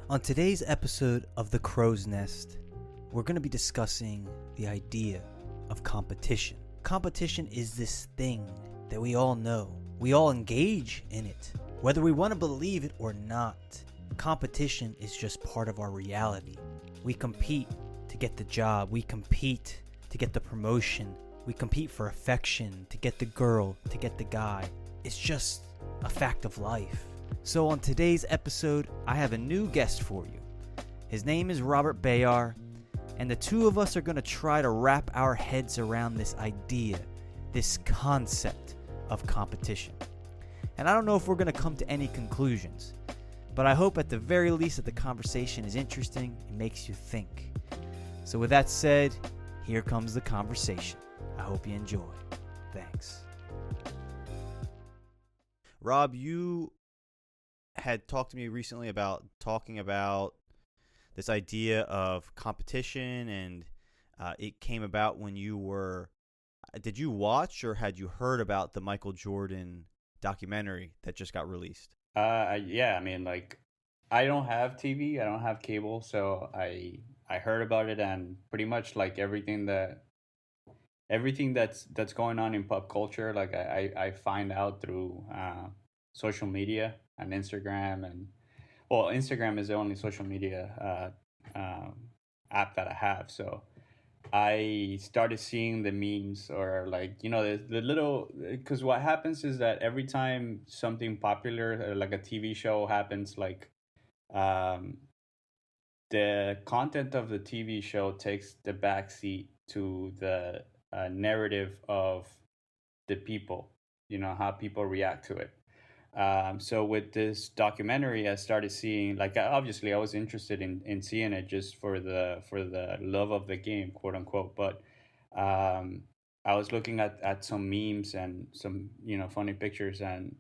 On today's episode of The Crow's Nest, we're going to be discussing the idea of competition. Competition is this thing that we all know. We all engage in it, whether we want to believe it or not. Competition is just part of our reality. We compete to get the job. We compete to get the promotion. We compete for affection, to get the girl, to get the guy. It's just a fact of life. So on today's episode, I have a new guest for you. His name is Robert Bayar, and the two of us are going to try to wrap our heads around this idea, this concept of competition. And I don't know if we're going to come to any conclusions, but I hope at the very least that the conversation is interesting and makes you think. So with that said, here comes the conversation. I hope you enjoy. Thanks. Rob, you had talked to me recently about talking about this idea of competition, and it came about when you were, did you watch or had you heard about the Michael Jordan documentary that just got released? Yeah, I mean, like, I don't have TV, I don't have cable, so I heard about it, and pretty much like everything that's going on in pop culture, like I find out through social media and Instagram. And well, Instagram is the only social media app that I have. So I started seeing the memes, or like, the little, because what happens is that every time something popular, like a TV show happens, like um the content of the TV show takes the backseat to the narrative of the people, how people react to it. So with this documentary, I started seeing, like, obviously I was interested in seeing it just for the love of the game, quote unquote. But I was looking at some memes and some funny pictures, and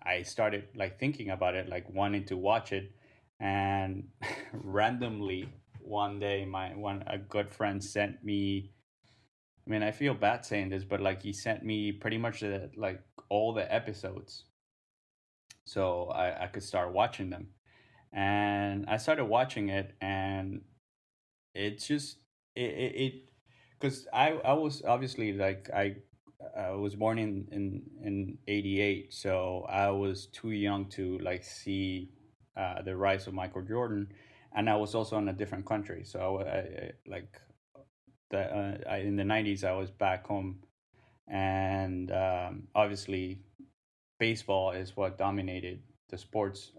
I started like thinking about it, like wanting to watch it. And randomly one day, a good friend sent me. I mean, I feel bad saying this, but like he sent me pretty much like all the episodes, so I could start watching them. And I started watching it, and it's just it because I was obviously, like, I was born in 88, so I was too young to like see the rise of Michael Jordan. And I was also in a different country, so like in the 90s I was back home. And obviously baseball is what dominated the sports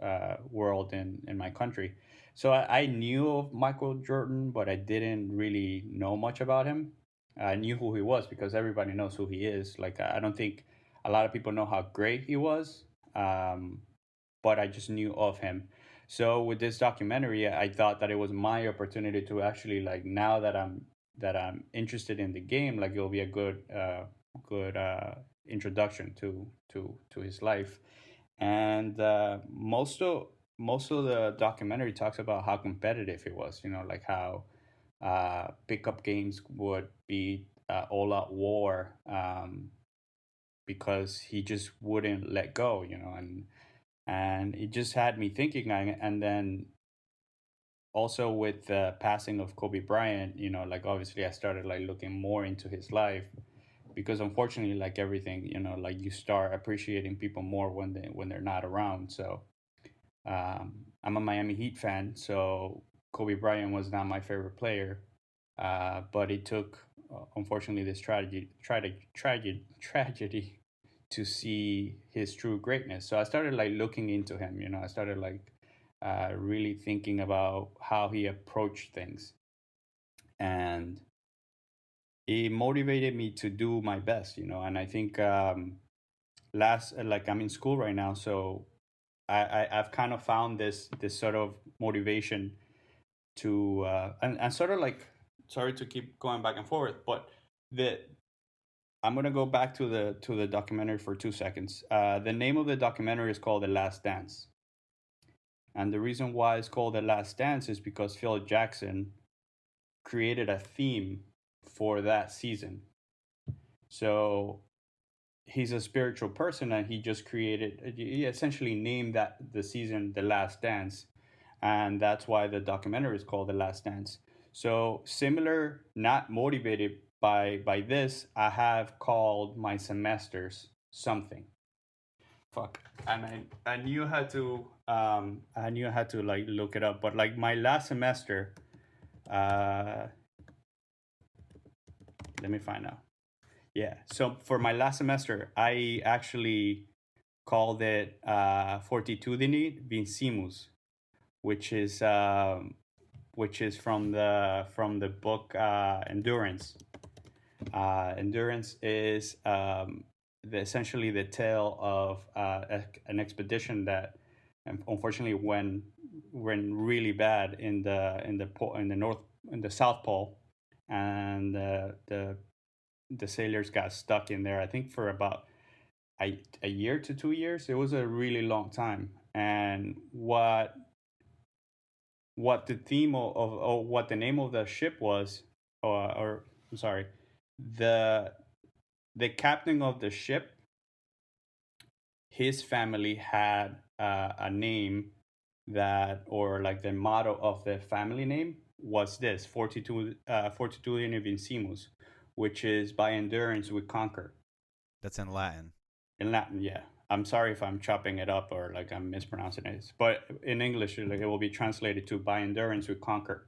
world in my country. So I knew of Michael Jordan, but I didn't really know much about him. I knew who he was because everybody knows who he is. Like, I don't think a lot of people know how great he was, but I just knew of him. So with this documentary, I thought that it was my opportunity to actually, like, now that I'm interested in the game, like, it'll be a good introduction to his life. And most of the documentary talks about how competitive it was. Like how pickup games would be all out war, because he just wouldn't let go. And it just had me thinking. And then also with the passing of Kobe Bryant, like, obviously I started like looking more into his life, because unfortunately, like everything, like, you start appreciating people more when they're not around. So I'm a Miami Heat fan, so Kobe Bryant was not my favorite player. But it took, unfortunately, this tragedy to see his true greatness. So I started like looking into him. I started like really thinking about how he approached things, and it motivated me to do my best. And I think last like I'm in school right now, so I've kind of found this sort of motivation to and sort of like, sorry to keep going back and forth, but the I'm gonna go back to the documentary for 2 seconds. The name of the documentary is called The Last Dance, and the reason why it's called The Last Dance is because Phil Jackson created a theme for that season. So he's a spiritual person, and he just created, he essentially named that the season The Last Dance. and that's why the documentary is called The Last Dance. So similar, not motivated by this, I have called my semesters something. Fuck. And I knew how to like look it up, but like my last semester, uh let me find out. Yeah. So for my last semester, I actually called it Fortitudini Vincimus, which is from the book Endurance. Endurance is essentially the tale of an expedition that unfortunately went really bad in the north, in the South Pole, and the sailors got stuck in there. I think for about a year to 2 years. It was a really long time. And what the theme of what the name of the ship was, or I'm sorry, the the captain of the ship, his family had a name that, or like the motto of the family name was this: fortitude invincimus, which is by endurance we conquer. That's in Latin. In Latin, yeah. I'm sorry if I'm chopping it up or like I'm mispronouncing it, but in English, like it will be translated to "by endurance we conquer."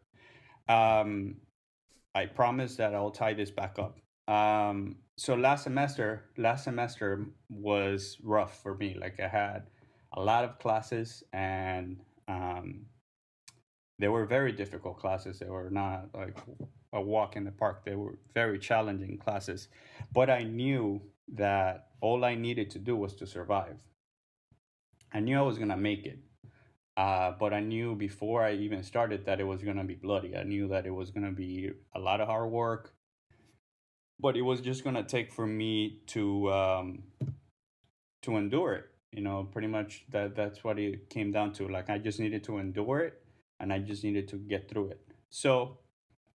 Um, I promise that I'll tie this back up. So last semester was rough for me. Like I had a lot of classes, and they were very difficult classes. They were not like a walk in the park. They were very challenging classes. But I knew that all I needed to do was to survive. I knew I was going to make it. But I knew before I even started that it was going to be bloody. I knew that it was going to be a lot of hard work, but it was just going to take for me to endure it. Pretty much that's what it came down to. Like I just needed to endure it, and I just needed to get through it. So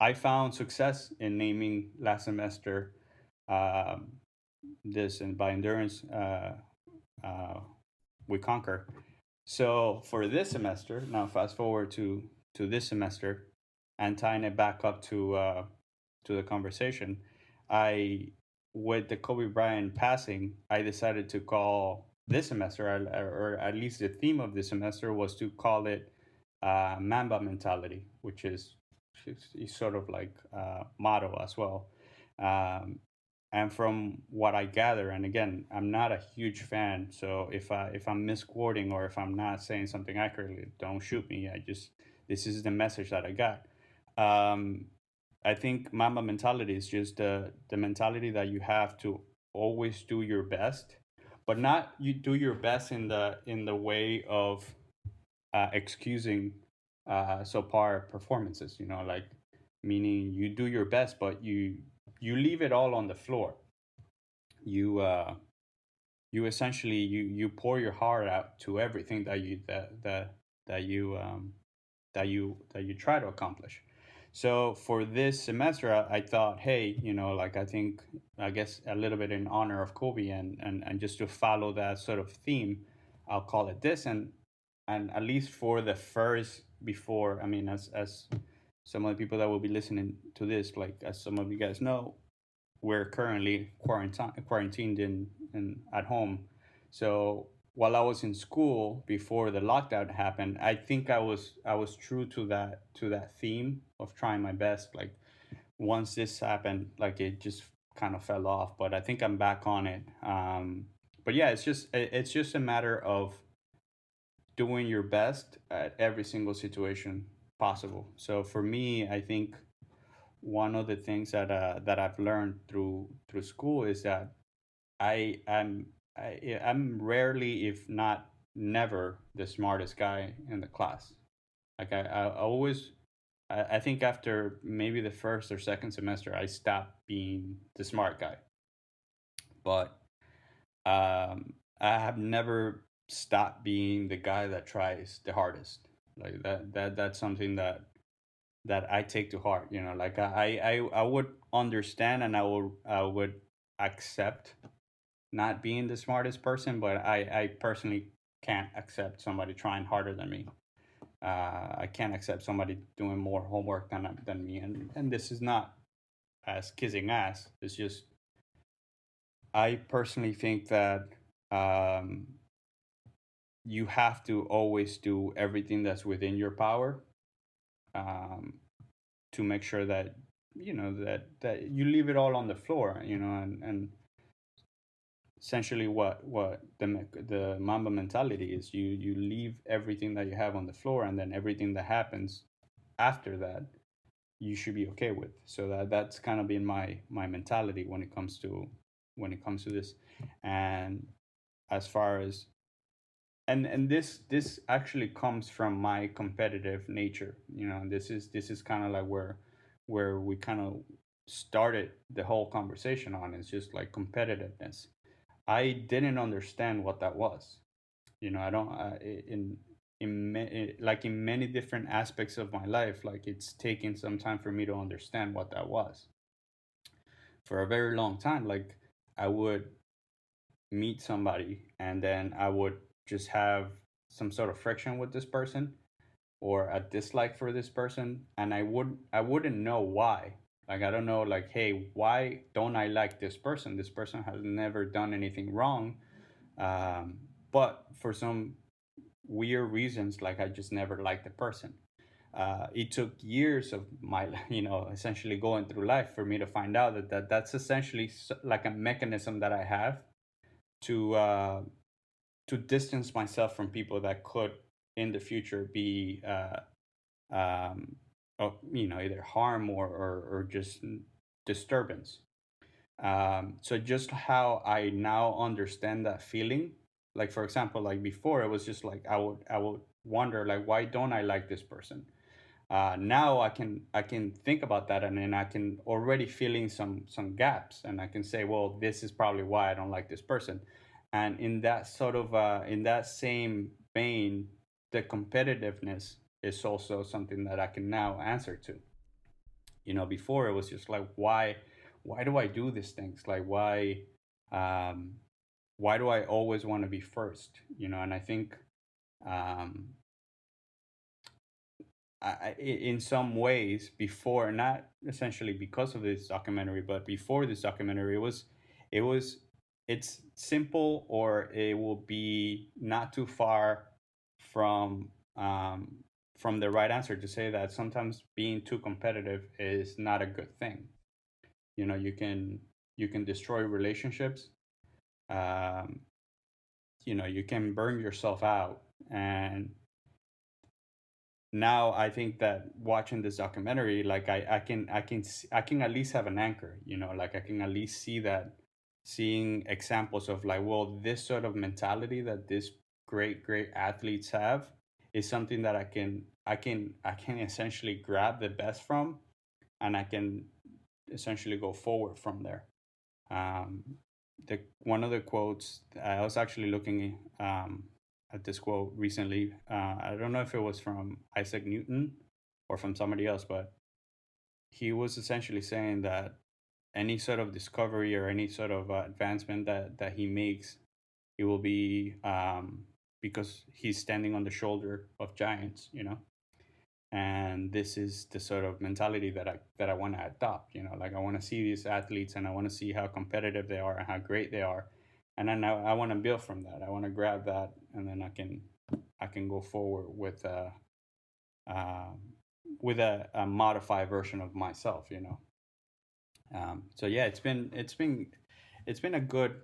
I found success in naming last semester um, this, and by endurance uh, we conquer. So for this semester, now fast forward to this semester, and tying it back up to the conversation, I with the Kobe Bryant passing, I decided to call this semester, or at least the theme of this semester was to call it Mamba mentality, which is sort of like motto as well. Um, and from what I gather, and again, I'm not a huge fan, so if I'm misquoting or if I'm not saying something accurately, don't shoot me. I just This is the message that I got. Um, I think Mamba mentality is just the mentality that you have to always do your best, but not you do your best in the way of excusing subpar performances. Like meaning you do your best, but you leave it all on the floor. You essentially you pour your heart out to everything that you try to accomplish. So for this semester, I thought, hey, like I guess a little bit in honor of Kobe, and just to follow that sort of theme, I'll call it this. And at least for the first, before, I mean, as some of the people that will be listening to this, like as some of you guys know, we're currently quarantined in at home. So while I was in school before the lockdown happened, I think I was true to that theme of trying my best. Like once this happened, like it just kind of fell off. But I think I'm back on it. But yeah, it's just a matter of doing your best at every single situation possible. So for me, I think one of the things that I've learned through school is that I'm rarely, if not never, the smartest guy in the class. Like I always, I think after maybe the first or second semester, I stopped being the smart guy. But I have never stopped being the guy that tries the hardest. Like that's something that I take to heart. Like I would understand, and I would accept not being the smartest person, but I personally can't accept somebody trying harder than me. I can't accept somebody doing more homework than me, and this is not as kissing ass. It's just I personally think that um, you have to always do everything that's within your power, um, to make sure that that you leave it all on the floor, and essentially what the Mamba mentality is, you leave everything that you have on the floor, and then everything that happens after that you should be okay with. So that's kind of been my mentality when it comes to this. And as far as and this actually comes from my competitive nature, and this is kind of like where we kind of started the whole conversation on. It's just like competitiveness. I didn't understand what that was. I don't like in many different aspects of my life, like it's taken some time for me to understand what that was. For a very long time, like I would meet somebody and then I would just have some sort of friction with this person or a dislike for this person, and I wouldn't know why. Like I don't know, like, hey, why don't I like this person? This person has never done anything wrong, um, but for some weird reasons, like I just never liked the person. It took years of my essentially going through life for me to find out that's essentially like a mechanism that I have to distance myself from people that could in the future be either harm or just disturbance. So just how I now understand that feeling, like for example, like before it was just like I would wonder, like, why don't I like this person? Now I can think about that, and then I can already feeling some gaps, and I can say, well, this is probably why I don't like this person. And in that sort of in that same vein, the competitiveness is also something that I can now answer to. Before it was just like, why do I do these things? Like um, why do I always want to be first? And I think um, in some ways before, not essentially because of this documentary, but before this documentary, it was it's simple, or it will be not too far from um, from the right answer to say that sometimes being too competitive is not a good thing. You can destroy relationships. um, you can burn yourself out. And now I think that watching this documentary, like I can at least have an anchor. Like I can at least see that, seeing examples of like, well, this sort of mentality that this great athletes have is something that I can essentially grab the best from, and I can essentially go forward from there. Um, the One of the quotes, I was actually looking at this quote recently. I don't know if it was from Isaac Newton or from somebody else, but he was essentially saying that any sort of discovery or any sort of advancement that he makes, it will be because he's standing on the shoulder of giants. And this is the sort of mentality that I want to adopt. Like I want to see these athletes, and I want to see how competitive they are and how great they are, and then I want to build from that. I want to grab that, and then I can go forward uh, with a modified version of myself. So yeah, it's been a good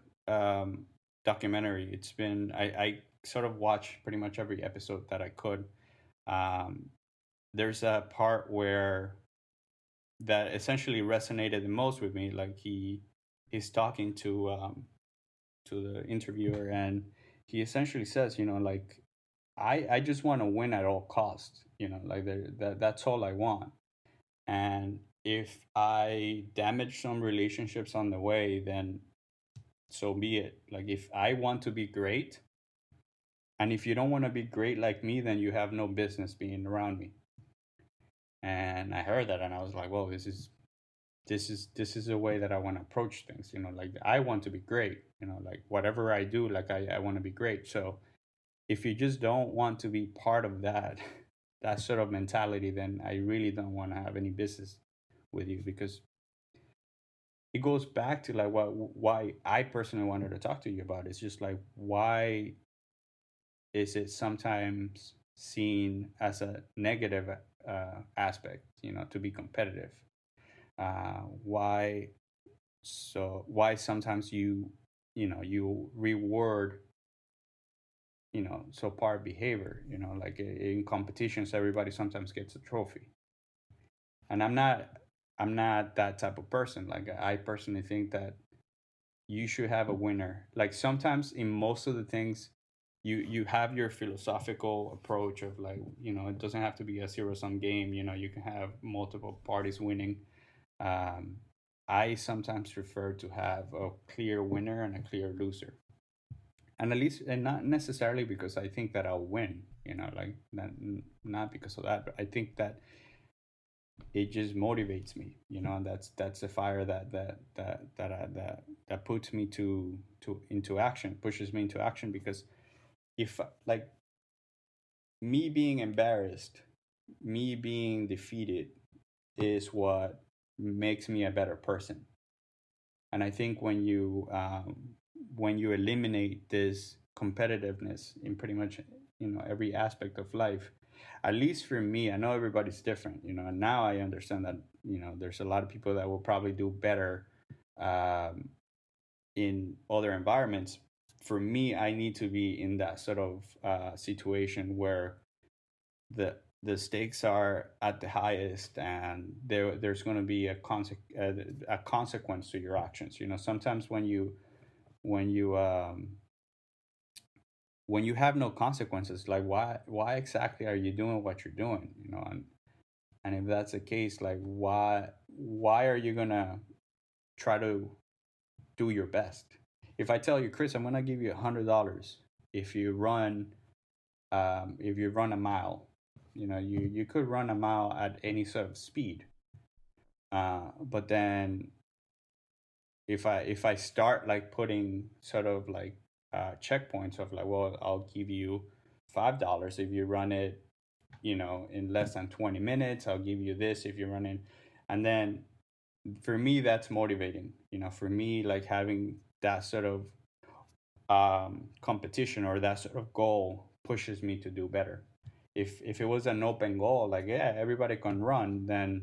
documentary. I sort of watched pretty much every episode that I could. um, there's a part where that essentially resonated the most with me. Like he's talking to the interviewer, and he essentially says, like, I just want to win at all costs. Like that's all I want. And if I damage some relationships on the way, then so be it. Like if I want to be great, and if you don't want to be great like me, then you have no business being around me. And I heard that, and I was like, well, this is a way that I want to approach things. Like I want to be great. Like whatever I do, like I want to be great. So if you just don't want to be part of that, that sort of mentality, then I really don't want to have any business with you, because it goes back to like why I personally wanted to talk to you about. It's just like, why is it sometimes seen as a negative aspect, to be competitive? Why sometimes you reward so par behavior, like in competitions everybody sometimes gets a trophy, and I'm not that type of person. Like, I personally think that you should have a winner. Like, sometimes in most of the things, you have your philosophical approach of, like, it doesn't have to be a zero sum game. You can have multiple parties winning. um, I sometimes prefer to have a clear winner and a clear loser, and at least, and not necessarily because I think that I'll win, like, not because of that, but I think that it just motivates me, and that's a fire that puts me to into action, pushes me into action. Because if, like, me being embarrassed, me being defeated is what makes me a better person. And I think when you eliminate this competitiveness in pretty much every aspect of life, at least for me, I know everybody's different, and now I understand that there's a lot of people that will probably do better um, in other environments. For me, I need to be in that sort of situation where the stakes are at the highest, and there's going to be a consequence to your actions. Sometimes when you when you have no consequences, like, why exactly are you doing what you're doing? And if that's the case, like, why are you gonna try to do your best? If I tell you, Chris, I'm gonna give you $100 if you run a mile, you could run a mile at any sort of speed. But then if I start, like, putting sort of like checkpoints of, like, well, I'll give you $5 if you run it, in less than 20 minutes. I'll give you this if you're running, and then for me that's motivating. For me, like, having that sort of competition or that sort of goal pushes me to do better. If it was an open goal, like, yeah, everybody can run, then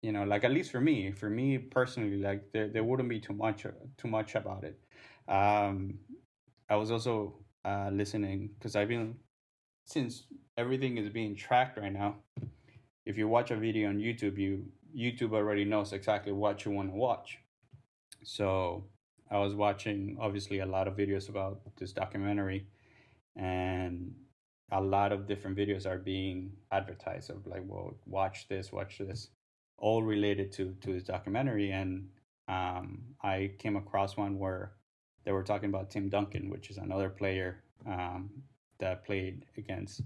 like, at least for me personally, like, there wouldn't be too much about it. um I was also listening, because I've been, since everything is being tracked right now, if you watch a video on YouTube already knows exactly what you want to watch. So I was watching, obviously, a lot of videos about this documentary, and a lot of different videos are being advertised of, like, well, watch this, all related to this documentary. And I came across one where they were talking about Tim Duncan, which is another player that played against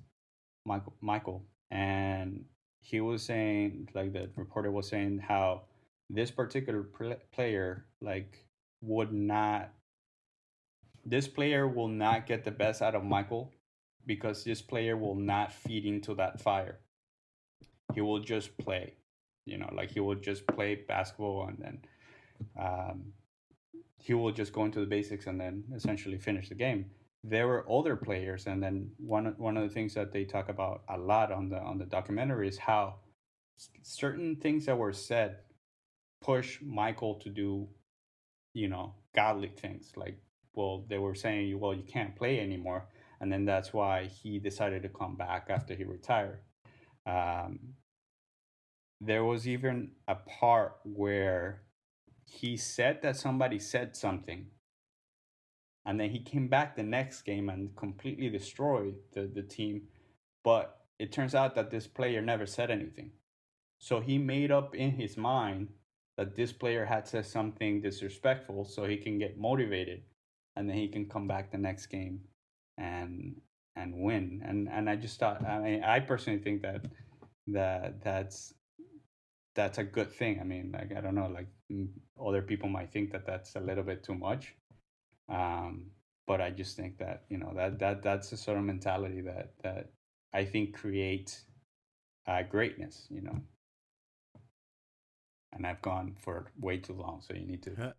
Michael. And he was saying, like, the reporter was saying, how this particular player, like, would not this player will not get the best out of Michael, because this player will not feed into that fire. He will just play, like, he will just play basketball, and then um, he will just go into the basics and then essentially finish the game. There were other players, and then one of the things that they talk about a lot on the documentary is how certain things that were said push Michael to do, godly things. Like, well, they were saying, well, you can't play anymore, and then that's why he decided to come back after he retired. um, there was even a part where he said that somebody said something, and then he came back the next game and completely destroyed the team. But it turns out that this player never said anything, so he made up in his mind that this player had said something disrespectful, so he can get motivated, and then he can come back the next game and win. And I just thought, I mean, I personally think that's a good thing. I mean, like, I don't know, like, other people might think that that's a little bit too much. um, but I just think that that's the sort of mentality that I think create greatness. And I've gone for way too long, so you need to.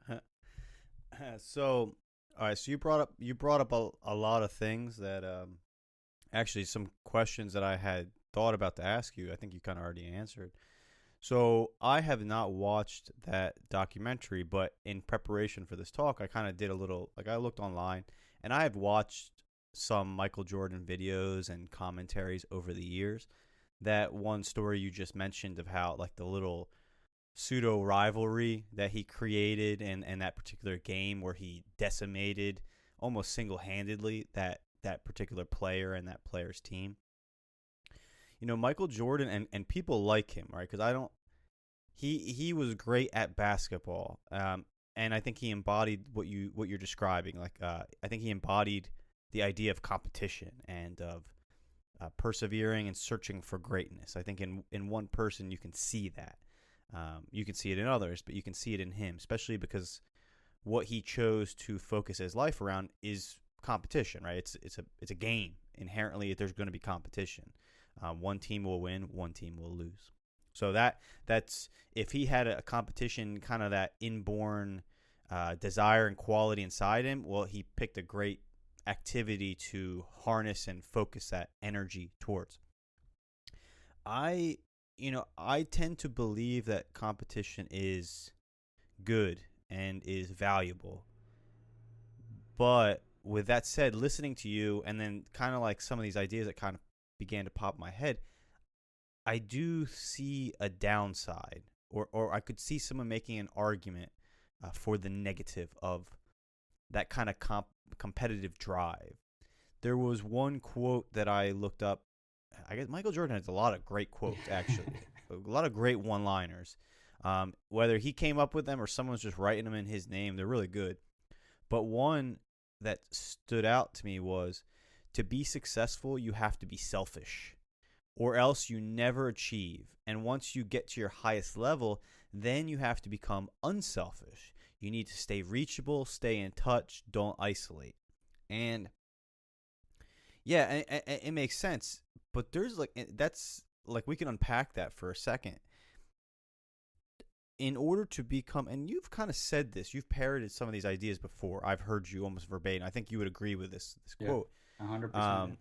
So, all right. So you brought up a lot of things that actually some questions that I had thought about to ask you. I think you kind of already answered. So I have not watched that documentary, but in preparation for this talk, I kind of did a little, like I looked online, and I have watched some Michael Jordan videos and commentaries over the years. That one story you just mentioned of how like the little pseudo rivalry that he created in that particular game where he decimated almost single handedly that particular player and that player's team. Michael Jordan and people like him, right? Because I don't. He was great at basketball, and I think he embodied what you're describing. Like I think he embodied the idea of competition and of persevering and searching for greatness. I think in one person you can see that. You can see it in others, but you can see it in him, especially because what he chose to focus his life around is competition, right? It's a game. Inherently, there's going to be competition. One team will win, one team will lose. So that's if he had a competition, kind of that inborn desire and quality inside him. Well, he picked a great activity to harness and focus that energy towards. I I tend to believe that competition is good and is valuable. But with that said, listening to you and then kind of like some of these ideas that kind of began to pop in my head, I do see a downside, or I could see someone making an argument for the negative of that kind of competitive drive. There was one quote that I looked up. I guess Michael Jordan has a lot of great quotes, actually, a lot of great one-liners. Whether he came up with them or someone's just writing them in his name, they're really good. But one that stood out to me was, to be successful, you have to be selfish, or else you never achieve. And once you get to your highest level, then you have to become unselfish. You need to stay reachable, stay in touch, don't isolate. And yeah, it makes sense. But there's that's like, we can unpack that for a second. In order to become, and you've kind of said this, you've parroted some of these ideas before. I've heard you almost verbatim. I think you would agree with this Yeah, quote. 100%.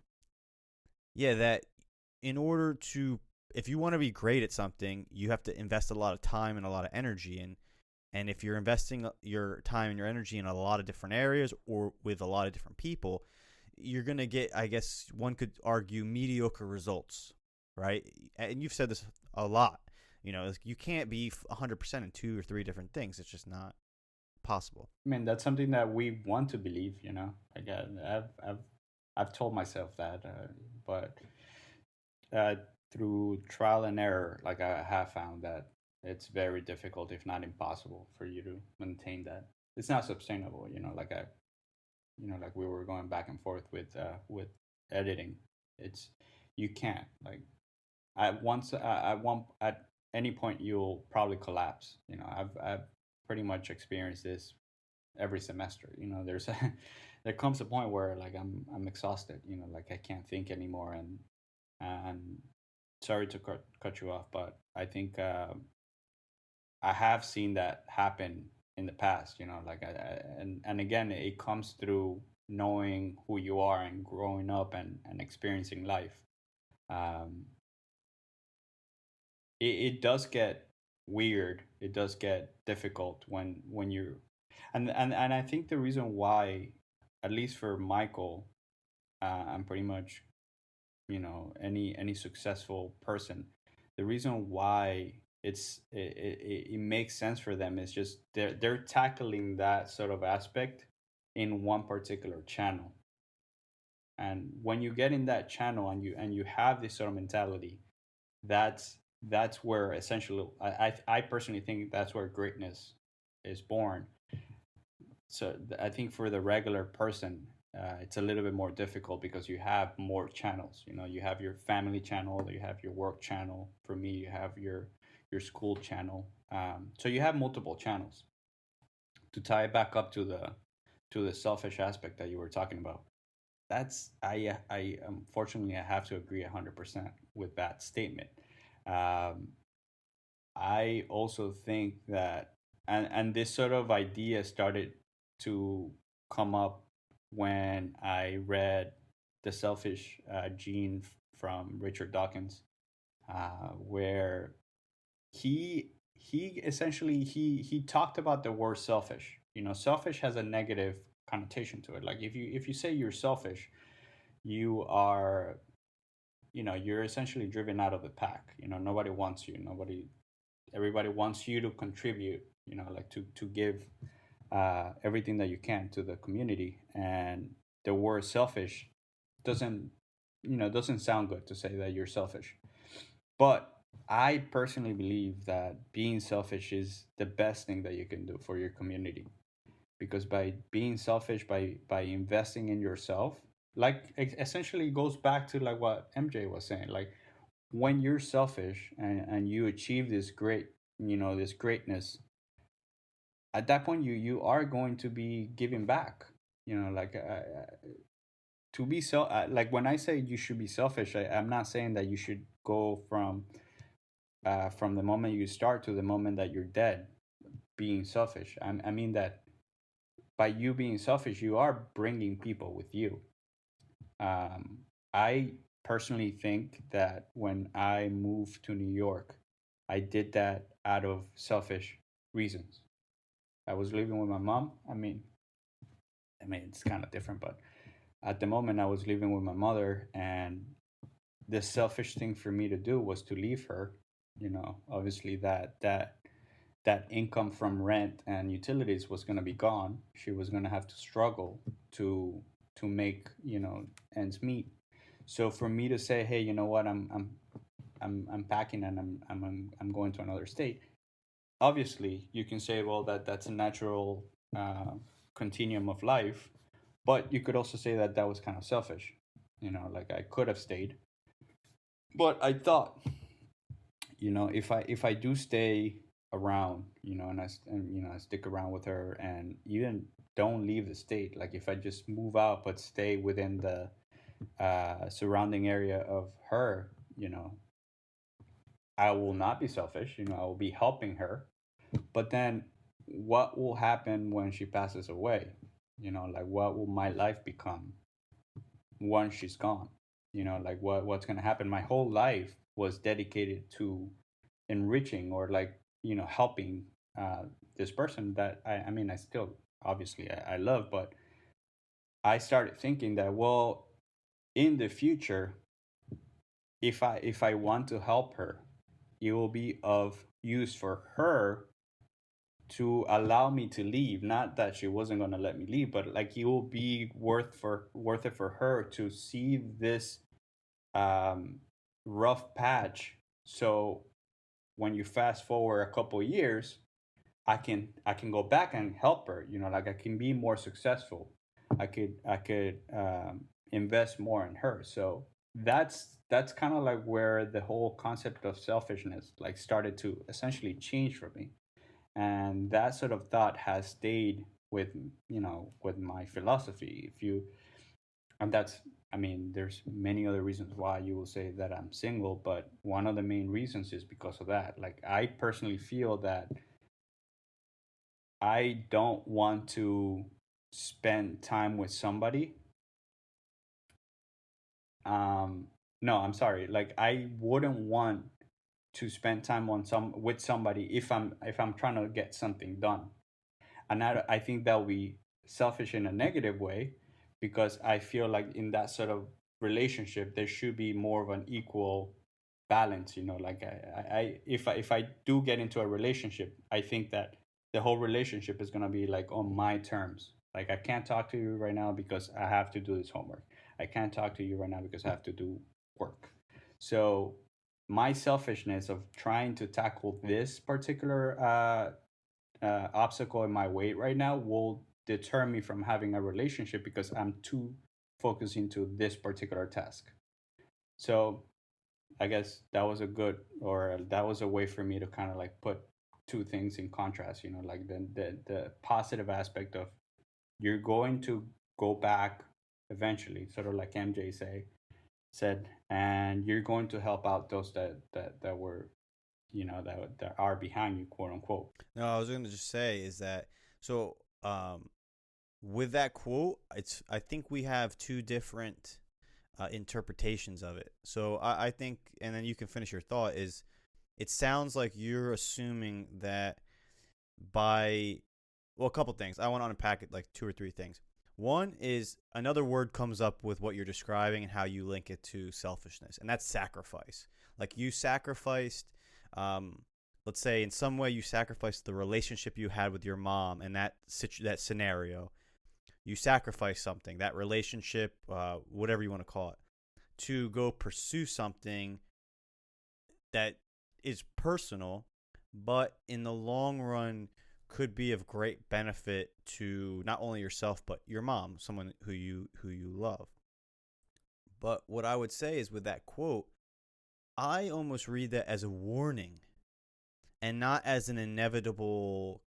Yeah, that in order to, if you want to be great at something, you have to invest a lot of time and a lot of energy. And if you're investing your time and your energy in a lot of different areas or with a lot of different people, you're going to get, I guess one could argue, mediocre results, right? And you've said this a lot. You can't be 100% in two or three different things. It's just not possible. I mean, that's something that we want to believe. Like I've told myself that, but uh, through trial and error, like I have found that it's very difficult, if not impossible, for you to maintain that. It's not sustainable. Like we were going back and forth with editing. It's You can't, like, at any point you'll probably collapse. I've pretty much experienced this every semester. There comes a point where, like, I'm exhausted. Like I can't think anymore, and sorry to cut you off, but I think I have seen that happen in the past. Like and again, it comes through knowing who you are and growing up and experiencing life. Um, it does get weird. It does get difficult when you, and I think the reason why, at least for Michael, and pretty much any successful person, the reason why it makes sense for them is just they're tackling that sort of aspect in one particular channel. And when you get in that channel and you have this sort of mentality, that's where essentially I personally think that's where greatness is born. So I think for the regular person, it's a little bit more difficult because you have more channels. You have your family channel, you have your work channel. For me, you have your school channel. So you have multiple channels. To tie it back up to the selfish aspect that you were talking about, I unfortunately I have to agree 100% with that statement. Um, I also think that, and this sort of idea started to come up when I read The Selfish Gene from Richard Dawkins, where he essentially he talked about the word selfish. You know, selfish has a negative connotation to it. Like if you say you're selfish, you are, you know, you're essentially driven out of the pack. You know, nobody wants you. Nobody, everybody wants you to contribute. You know, like to give everything that you can to the community. And the word selfish doesn't, you know, doesn't sound good to say that you're selfish. But I personally believe that being selfish is the best thing that you can do for your community, because by being selfish, by investing in yourself, like essentially goes back to like what MJ was saying, like when you're selfish and you achieve this great, you know, this greatness, at that point you are going to be giving back, you know, like to be like when I say you should be selfish, I'm not saying that you should go from the moment you start to the moment that you're dead being selfish. I mean that by you being selfish, you are bringing people with you. I personally think that when I moved to New York, I did that out of selfish reasons. I was living with my mom. I mean, it's kind of different, but at the moment, I was living with my mother, and the selfish thing for me to do was to leave her. You know, obviously that income from rent and utilities was going to be gone. She was going to have to struggle to to make, you know, ends meet. So for me to say, hey, you know what, I'm packing and I'm going to another state. Obviously, you can say, well, that's a natural continuum of life, but you could also say that that was kind of selfish. You know, like I could have stayed, but I thought, you know, if I do stay around, you know, and you know I stick around with her and even don't leave the state, like if I just move out but stay within the surrounding area of her, you know, I will not be selfish. You know, I will be helping her. But then, what will happen when she passes away? You know, like what will my life become once she's gone? You know, like what's gonna happen? My whole life was dedicated to enriching or like, you know, helping this person that I mean I still obviously I love, but I started thinking that, well, in the future, if I want to help her, it will be of use for her to allow me to leave. Not that she wasn't going to let me leave, but like it will be worth it for her to see this um, rough patch. So when you fast forward a couple years, I can go back and help her. You know, like I can be more successful. I could invest more in her. So that's kind of like where the whole concept of selfishness like started to essentially change for me, and that sort of thought has stayed with, you know, with my philosophy. If you and that's I mean, there's many other reasons why you will say that I'm single, but one of the main reasons is because of that. Like I personally feel that I don't want to spend time with somebody. No, I'm sorry. Like I wouldn't want to spend time on some with somebody if I'm trying to get something done. And I think that will be selfish in a negative way, because I feel like in that sort of relationship there should be more of an equal balance. You know, like if I do get into a relationship, I think that the whole relationship is going to be like on my terms. Like I can't talk to you right now because I have to do this homework. I can't talk to you right now because I have to do work. So my selfishness of trying to tackle this particular obstacle in my way right now will deter me from having a relationship because I'm too focused into this particular task. So I guess that was a good, or that was a way for me to kind of like put two things in contrast. You know, like the positive aspect of you're going to go back eventually, sort of like MJ said, and you're going to help out those that were, that are behind you, quote unquote. No, I was going to just say is that so with that quote, it's I think we have two different interpretations of it. So I think, and then you can finish your thought. Is it sounds like you're assuming that by well, a couple things. I want to unpack it like two or three things. One is another word comes up with what you're describing and how you link it to selfishness, and that's sacrifice. Like you sacrificed, let's say in some way you sacrificed the relationship you had with your mom, and that scenario, you sacrifice something, that relationship, whatever you want to call it, to go pursue something that is personal, but in the long run could be of great benefit to not only yourself but your mom, someone who you love. But what I would say is with that quote, I almost read that as a warning and not as an inevitable,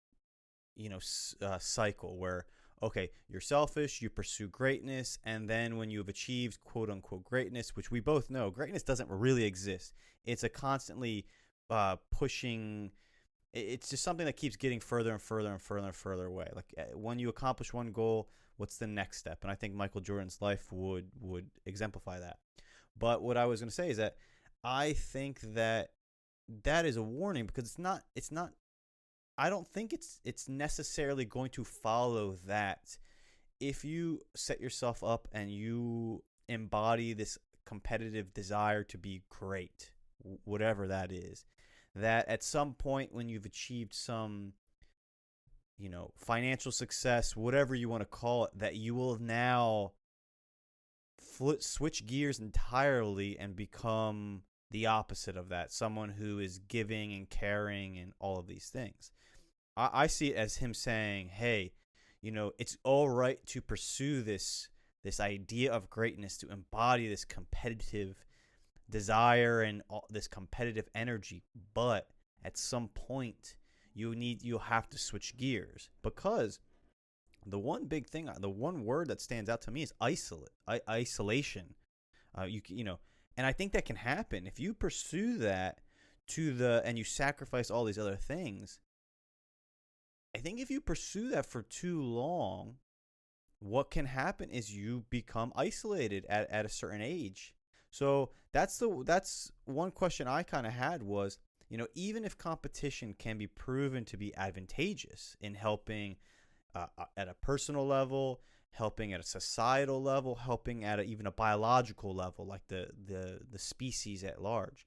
cycle where okay, you're selfish, you pursue greatness, and then when you've achieved quote unquote greatness, which we both know greatness doesn't really exist, it's a constantly pushing. It's just something that keeps getting further and further and further and further away. Like when you accomplish one goal, what's the next step? And I think Michael Jordan's life would exemplify that. But what I was going to say is that I think that that is a warning because it's not I don't think it's necessarily going to follow that if you set yourself up and you embody this competitive desire to be great, whatever that is, that at some point when you've achieved some, financial success, whatever you want to call it, that you will now switch gears entirely and become the opposite of that, someone who is giving and caring and all of these things. I see it as him saying, hey, it's all right to pursue this idea of greatness, to embody this competitive desire and all this competitive energy, but at some point you'll have to switch gears because the one big thing, the one word that stands out to me is isolation. And I think that can happen if you pursue that and you sacrifice all these other things. I think if you pursue that for too long, what can happen is you become isolated at a certain age. So that's one question I kind of had was, even if competition can be proven to be advantageous in helping at a personal level, helping at a societal level, helping at even a biological level, like the species at large,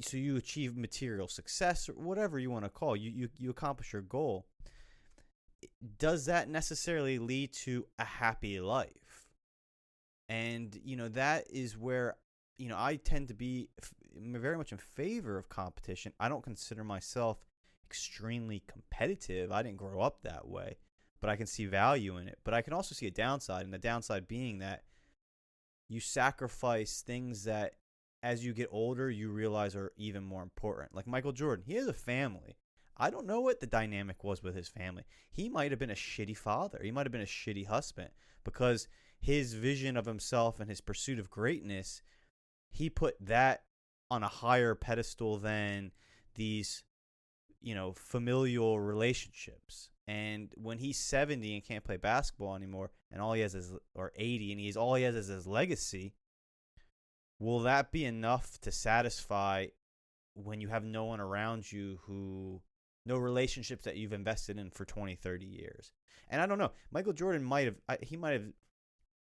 so you achieve material success or whatever you want to call you accomplish your goal. Does that necessarily lead to a happy life? And that is where I tend to be very much in favor of competition. I don't consider myself extremely competitive. I didn't grow up that way, but I can see value in it. But I can also see a downside, and the downside being that you sacrifice things that as you get older you realize are even more important. Like Michael Jordan, he has a family. I don't know what the dynamic was with his family. He might have been a shitty father. He might have been a shitty husband because his vision of himself and his pursuit of greatness, he put that on a higher pedestal than these, familial relationships. And when he's 70 and can't play basketball anymore, and all he has is, or 80, and all he has is his legacy, will that be enough to satisfy when you have no one around you no relationships that you've invested in for 20, 30 years? And I don't know. Michael Jordan might have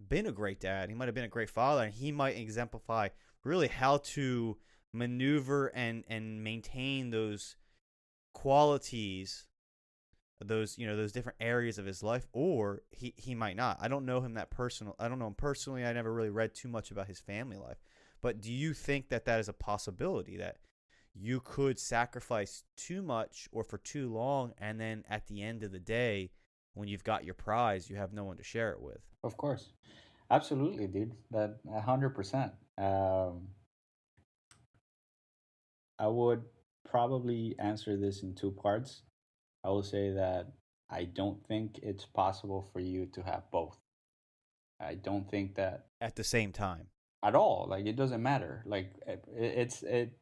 been a great dad. He might have been a great father, and he might exemplify really how to maneuver and maintain those qualities, those different areas of his life, or he might not. I don't know him I don't know him personally. I never really read too much about his family life. But do you think that is a possibility, that you could sacrifice too much or for too long, and then at the end of the day, when you've got your prize, you have no one to share it with? Of course, absolutely, dude. That 100%. I would probably answer this in two parts. I will say that I don't think it's possible for you to have both. I don't think that At the same time. at all. Like it doesn't matter. Like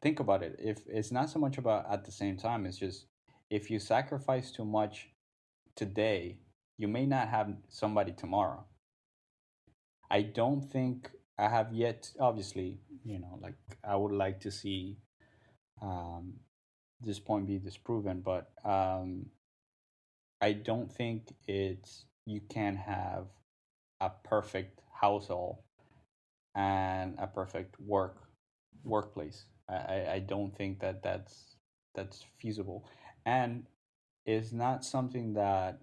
think about it. If it's not so much about at the same time, it's just if you sacrifice too much today, you may not have somebody tomorrow. I don't think I have yet. Obviously, like I would like to see um, this point be disproven, but I don't think it's you can have a perfect household and a perfect workplace. I don't think that that's feasible, and it's not something that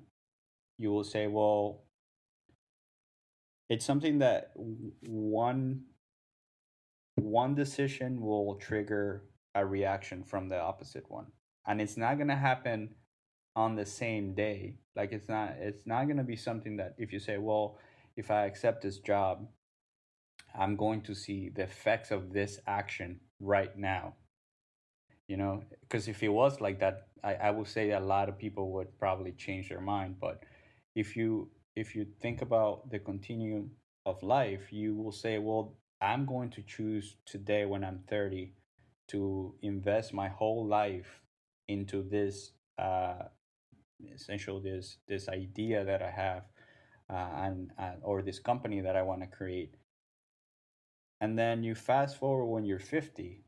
you will say. Well, it's something that one decision will trigger a reaction from the opposite one, and it's not gonna happen on the same day. Like it's not gonna be something that if you say, well, if I accept this job, I'm going to see the effects of this action right now. Because if it was like that, I would say a lot of people would probably change their mind. But if you think about the continuum of life, you will say, well, I'm going to choose today when I'm 30 to invest my whole life into this essential this idea that I have, and or this company that I want to create. And then you fast forward when you're 50,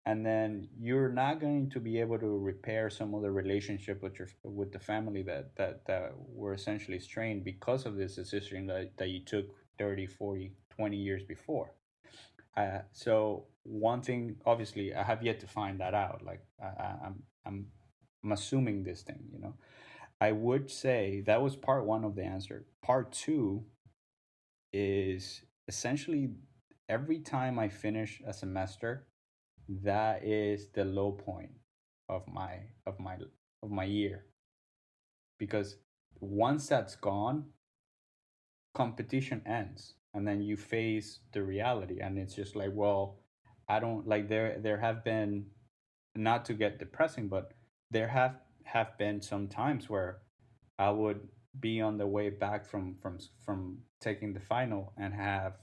and then you're not going to be able to repair some of the relationship with the family that were essentially strained because of this decision that you took 30, 40, 20 years before. So one thing, obviously, I have yet to find that out. Like I'm assuming this thing. I would say that was part one of the answer. Part two is essentially every time I finish a semester, that is the low point of my year, because once that's gone, competition ends, and then you face the reality, and it's just like, well, I don't like there have been, not to get depressing, but there have been some times where I would be on the way back from taking the final and have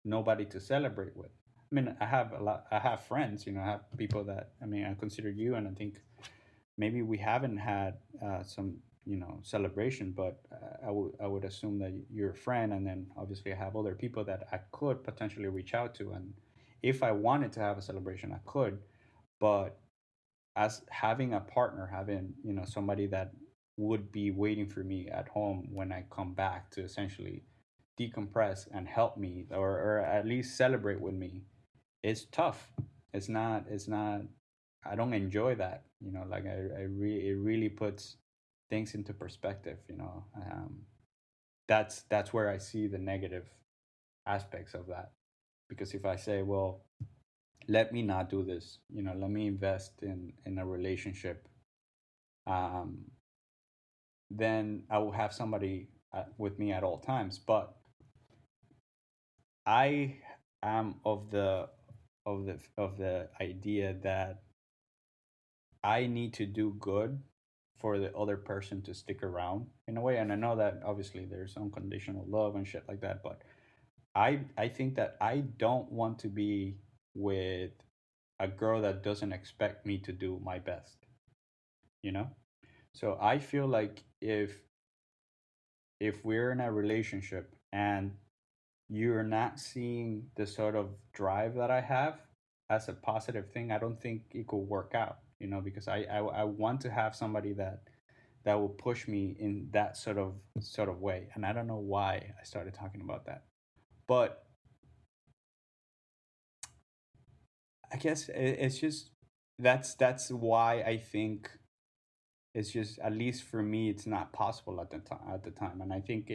nobody to celebrate with. I mean, I have a lot. I have friends. I have people that, I mean, I consider you, and I think maybe we haven't had some celebration, but I would assume that you're a friend, and then obviously I have other people that I could potentially reach out to, and if I wanted to have a celebration, I could. But as having a partner, having somebody that would be waiting for me at home when I come back to essentially decompress and help me, or at least celebrate with me, it's tough. It's not I don't enjoy that. Like it really puts things into perspective. That's where I see the negative aspects of that, because if I say, well, let me not do this, let me invest in a relationship, um, then I will have somebody with me at all times. But I am of the idea that I need to do good for the other person to stick around in a way. And I know that obviously there's unconditional love and shit like that, but I think that I don't want to be with a girl that doesn't expect me to do my best, you know? So I feel like if we're in a relationship and you're not seeing the sort of drive that I have as a positive thing, I don't think it could work out, because I want to have somebody that will push me in that sort of way. And I don't know why I started talking about that. But I guess it's just that's why I think it's just, at least for me, it's not possible at the time. And I think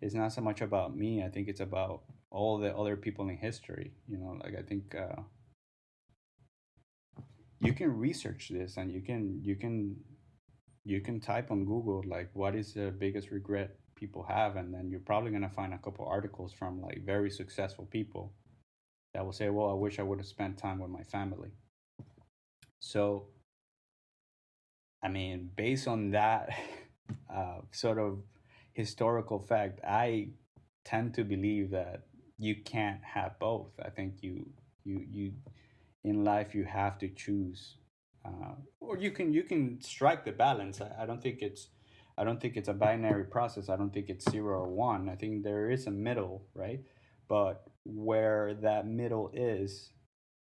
it's not so much about me. I think it's about all the other people in history. Like I think you can research this, and you can type on Google like what is the biggest regret people have, and then you're probably gonna find a couple articles from like very successful people that will say, "Well, I wish I would have spent time with my family." So, I mean, based on that, sort of historical fact, I tend to believe that you can't have both. I think you in life you have to choose, or you can strike the balance. I don't think it's a binary process. I don't think it's zero or one. I think there is a middle, right? But where that middle is,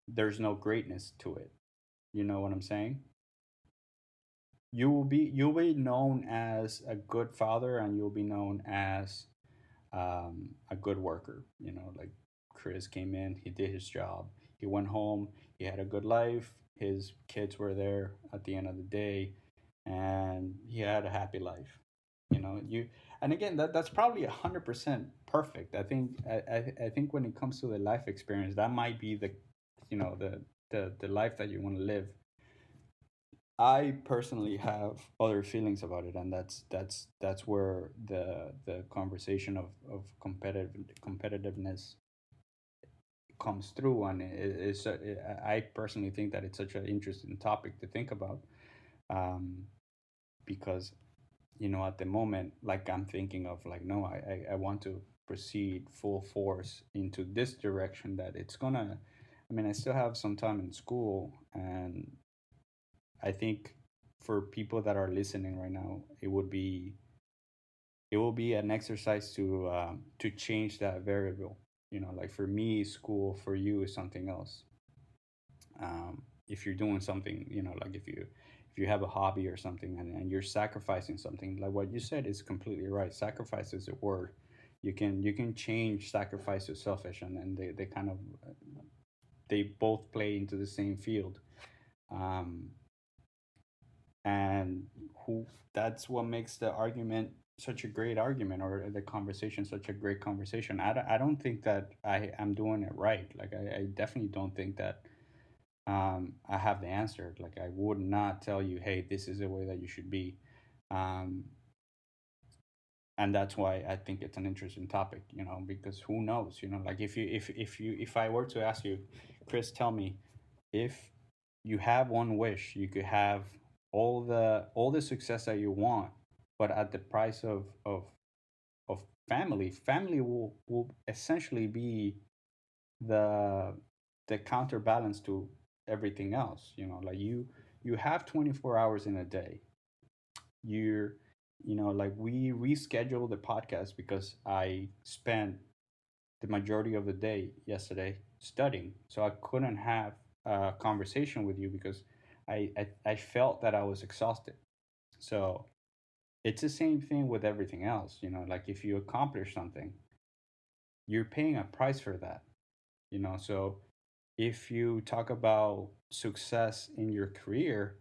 there's no greatness to it. You know what I'm saying? You'll be known as a good father, and you'll be known as a good worker. You know, like Chris came in, he did his job, he went home, he had a good life. His kids were there at the end of the day, and he had a happy life. You know, you and again that's probably 100% perfect. I think when it comes to the life experience, that might be the the life that you want to live. I personally have other feelings about it, and that's where the conversation of competitiveness comes through, and I personally think that it's such an interesting topic to think about, um, because at the moment, like I'm thinking of like, no, I want to proceed full force into this direction that it's gonna. I mean, I still have some time in school, and I think for people that are listening right now, it will be an exercise to change that variable. Like for me, school, for you is something else. If you're doing something, like if you have a hobby or something, and you're sacrificing something, like what you said is completely right. Sacrifice is a word. You can change sacrifice to selfish, and then they kind of they both play into the same field. Um, and who That's what makes the argument such a great argument, or the conversation such a great conversation. I don't think that I am doing it right. Like I definitely don't think that I have the answer. Like I would not tell you, hey, this is the way that you should be. um, and that's why I think it's an interesting topic, because who knows, like if I were to ask you, Chris, tell me, if you have one wish, you could have all the success that you want, but at the price of family. Family will essentially be the the counterbalance to everything else. Like you have 24 hours in a day. You're like we rescheduled the podcast because I spent the majority of the day yesterday studying, so I couldn't have a conversation with you because I felt that I was exhausted. So it's the same thing with everything else. Like if you accomplish something, you're paying a price for that. So if you talk about success in your career,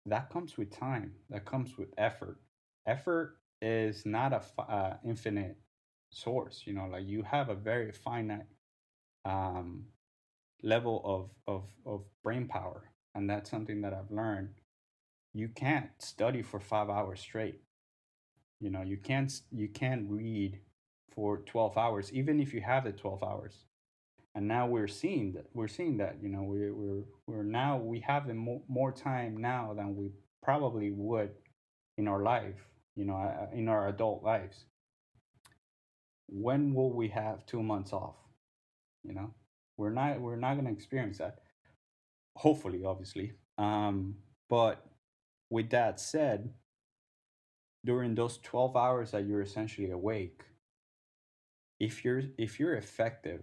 that comes with time, that comes with effort. Effort is not a infinite source. Like you have a very finite um, level of brain power, and that's something that I've learned. You can't study for 5 hours straight. You can't read for 12 hours, even if you have the 12 hours. And now we're seeing that we're now we have the more time now than we probably would in our life, in our adult lives. When will we have 2 months off? you know we're not going to experience that, hopefully, obviously. But with that said, during those 12 hours that you're essentially awake, if you're effective,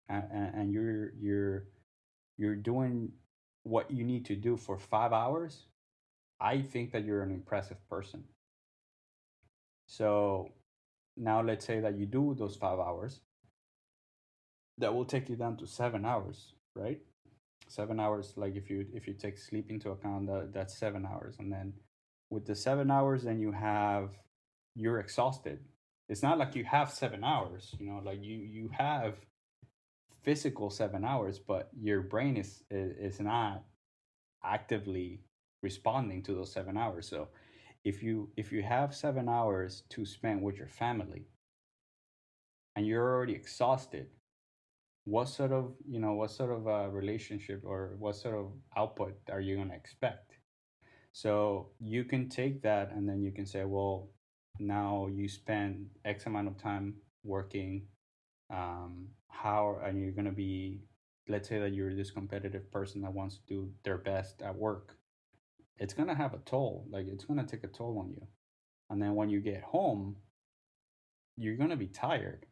and you're doing what you need to do for 5 hours, I think that you're an impressive person. So now let's say that you do those 5 hours, that will take you down to 7 hours, right? 7 hours, like if you take sleep into account, that's 7 hours. And then with the 7 hours, then you're exhausted. It's not like you have 7 hours, like you have physical 7 hours, but your brain is not actively responding to those 7 hours. So if you have 7 hours to spend with your family, and you're already exhausted, what sort of relationship, or what sort of output are you going to expect? So you can take that and then you can say, well, now you spend X amount of time working. How are you going to be, let's say that you're this competitive person that wants to do their best at work. It's going to have a toll. Like it's going to take a toll on you. And then when you get home, you're going to be tired.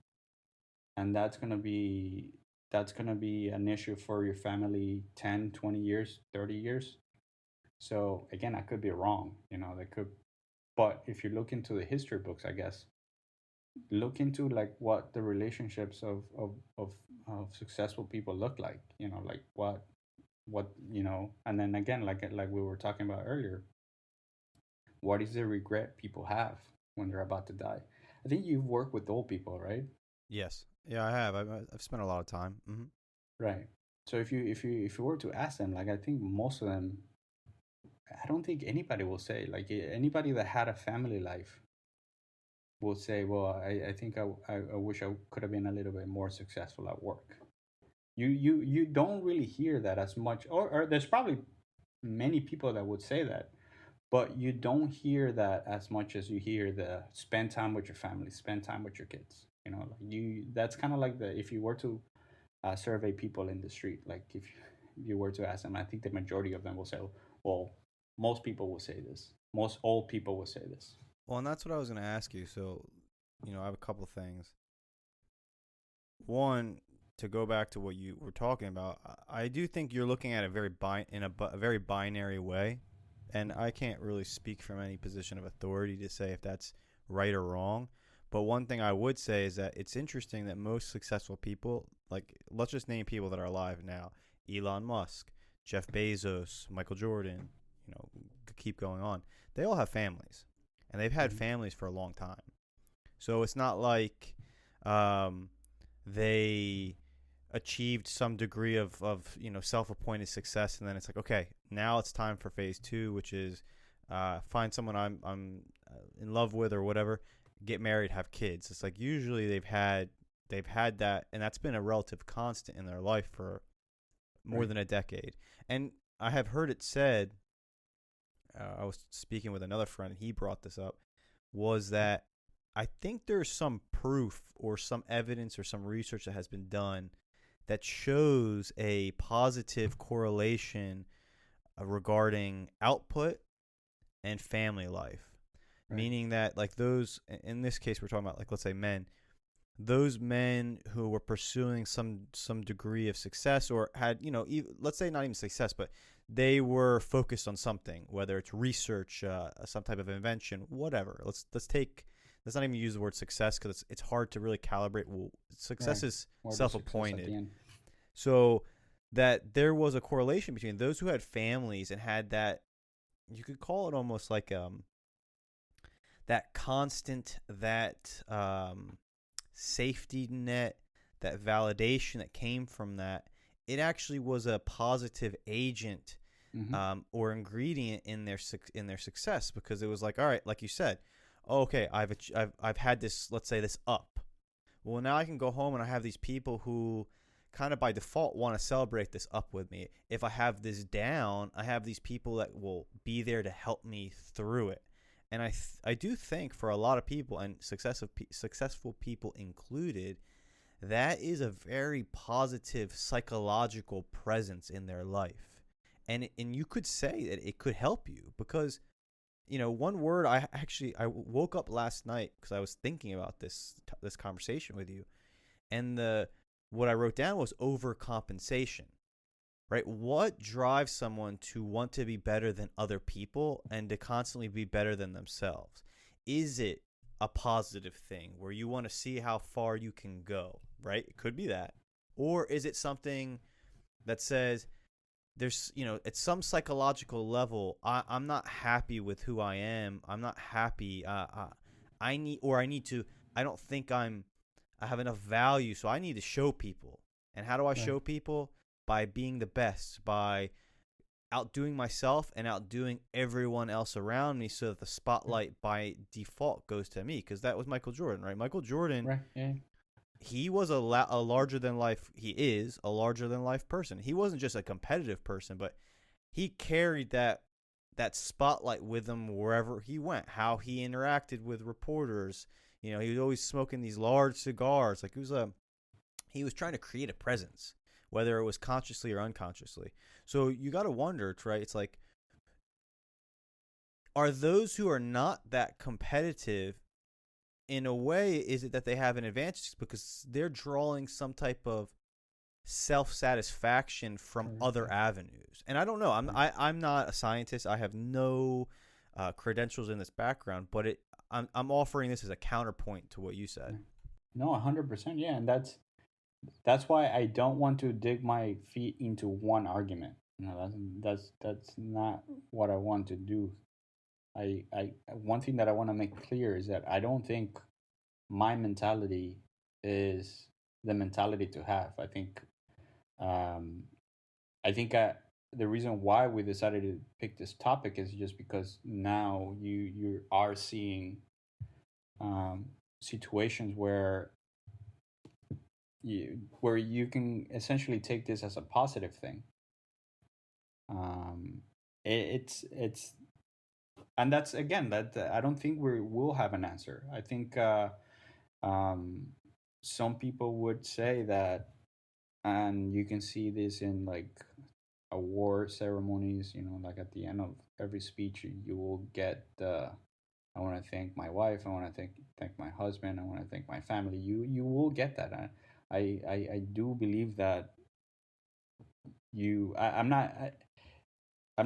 And that's going to be an issue for your family 10, 20 years, 30 years. So again, I could be wrong, that could, but if you look into the history books, I guess, look into like what the relationships of successful people look like, like what, and then again, like we were talking about earlier, what is the regret people have when they're about to die? I think you've worked with old people, right? Yes. Yeah, I have. I've spent a lot of time. Mm-hmm. Right. So if you were to ask them, like I think most of them, I don't think anybody will say, like anybody that had a family life will say, well, I think I wish I could have been a little bit more successful at work. You don't really hear that as much, or there's probably many people that would say that, but you don't hear that as much as you hear the spend time with your family, spend time with your kids. Like that's kind of like the, if you were to survey people in the street, like if you were to ask them, I think the majority of them will say, well, most people will say this. Most old people will say this. Well, and that's what I was going to ask you. So, I have a couple things. One, to go back to what you were talking about, I do think you're looking at it in a very binary way, and I can't really speak from any position of authority to say if that's right or wrong. But one thing I would say is that it's interesting that most successful people, like let's just name people that are alive now: Elon Musk, Jeff Bezos, Michael Jordan. Keep going on. They all have families, and they've had families for a long time. So it's not like they achieved some degree of self-appointed success, and then it's like, okay, now it's time for phase 2, which is find someone I'm in love with or whatever, get married, have kids. It's like usually they've had that, and that's been a relative constant in their life for more than a decade. And I have heard it said, I was speaking with another friend, and he brought this up, was that I think there's some proof or some evidence or some research that has been done that shows a positive correlation regarding output and family life. Right. Meaning that, like, those, in this case, we're talking about, like, let's say men, those men who were pursuing some degree of success, or had, let's say not even success, but they were focused on something, whether it's research, some type of invention, whatever. Let's not even use the word success, because it's hard to really calibrate. Well, success is self-appointed. So that there was a correlation between those who had families and had that, you could call it almost like that constant, that safety net, that validation that came from that. It actually was a positive agent or ingredient in their success, because it was like, all right, like you said, okay, I've had this, let's say this up. Well, now I can go home and I have these people who kind of by default want to celebrate this up with me. If I have this down, I have these people that will be there to help me through it. And I do think for a lot of people, and successful people included, that is a very positive psychological presence in their life. And you could say that it could help you, because, one word, I woke up last night because I was thinking about this conversation with you, and what I wrote down was overcompensation. Right? What drives someone to want to be better than other people and to constantly be better than themselves? Is it a positive thing where you want to see how far you can go, right? It could be that. Or is it something that says there's, at some psychological level, I'm not happy with who I am. I'm not happy. I don't think I have enough value, so I need to show people. And how do I show people? By being the best, by outdoing myself and outdoing everyone else around me, so that the spotlight by default goes to me. Because that was Michael Jordan, right? Michael Jordan, right? Yeah. He was a larger than life. He is a larger than life person. He wasn't just a competitive person, but he carried that that spotlight with him wherever he went, how he interacted with reporters. You know, he was always smoking these large cigars. Like he was trying to create a presence, whether it was consciously or unconsciously. So you got to wonder, right? It's like, are those who are not that competitive, in a way, is it that they have an advantage because they're drawing some type of self-satisfaction from other avenues? And I don't know. I'm not a scientist. I have no credentials in this background, but I'm offering this as a counterpoint to what you said. No, 100%. Yeah, and that's why I don't want to dig my feet into one argument. You know, that's not what I want to do. I one thing that I want to make clear is that I don't think my mentality is the mentality to have. Um, I think the reason why we decided to pick this topic is just because now you are seeing situations where you can essentially take this as a positive thing. It's and that's again that I don't think we will have an answer. I think some people would say that, and you can see this in like award ceremonies. You know, like at the end of every speech, you will get I want to thank my wife. I want to thank my husband. I want to thank my family. You will get that. I do believe that I'm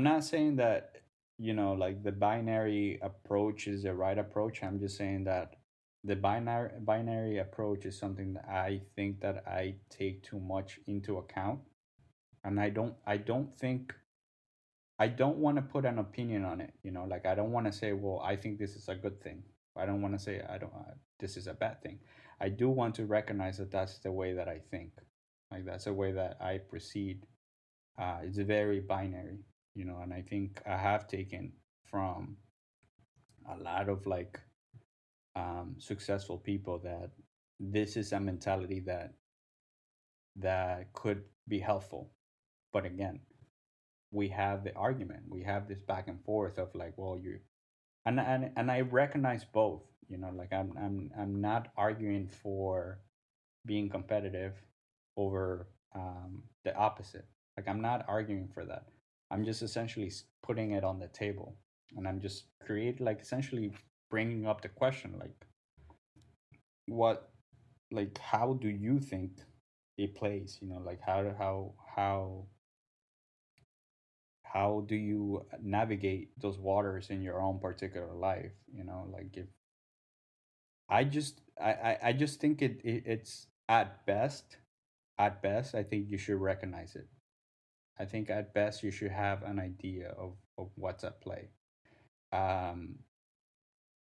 not saying that, you know, like the binary approach is the right approach. I'm just saying that the binary approach is something that I think that I take too much into account, and I don't want to put an opinion on it. You know, like I don't want to say, well, I think this is a good thing. I don't want to say I don't this is a bad thing. I do want to recognize that that's the way that I think. Like that's the way that I proceed. It's very binary, you know, and I think I have taken from a lot of like successful people that this is a mentality that could be helpful. But again, we have the argument, we have this back and forth of like, well, you and I recognize both, you know, like I'm not arguing for being competitive over the opposite. Like I'm not arguing for that. I'm just essentially putting it on the table, and I'm just like essentially bringing up the question, like what, like how do you think it plays? You know, like how do you navigate those waters in your own particular life? You know, like if I just think it's at best I think you should recognize it. I think at best you should have an idea of what's at play. Um,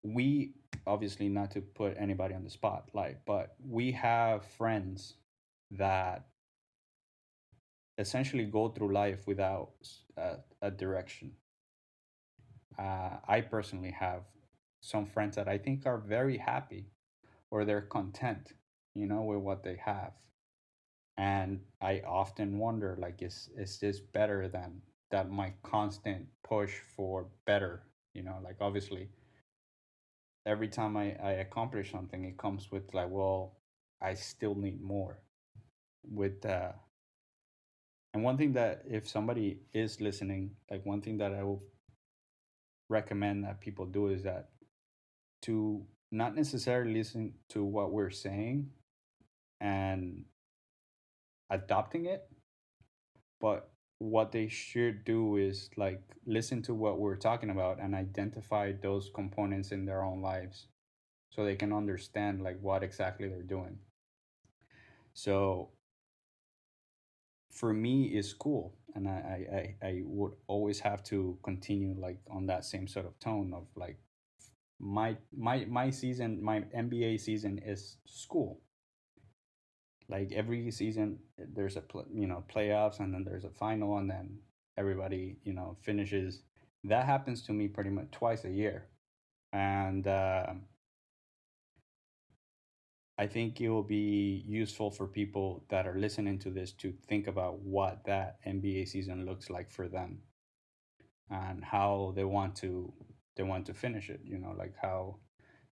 we obviously, not to put anybody on the spotlight, but we have friends that essentially go through life without a direction. I personally have some friends that I think are very happy, or they're content, you know, with what they have. And I often wonder, like, is this better than that my constant push for better? You know, like obviously every time I accomplish something, it comes with like, well, I still need more. With and one thing that if somebody is listening, like one thing that I will recommend that people do is that to not necessarily listen to what we're saying and adopting it, but what they should do is like listen to what we're talking about and identify those components in their own lives so they can understand like what exactly they're doing. So for me is school, and I would always have to continue like on that same sort of tone of like my season, my NBA season is school. Like every season there's a you know, playoffs, and then there's a final, and then everybody, you know, finishes. That happens to me pretty much twice a year. And I think it will be useful for people that are listening to this to think about what that NBA season looks like for them. and how they want to finish it. Like how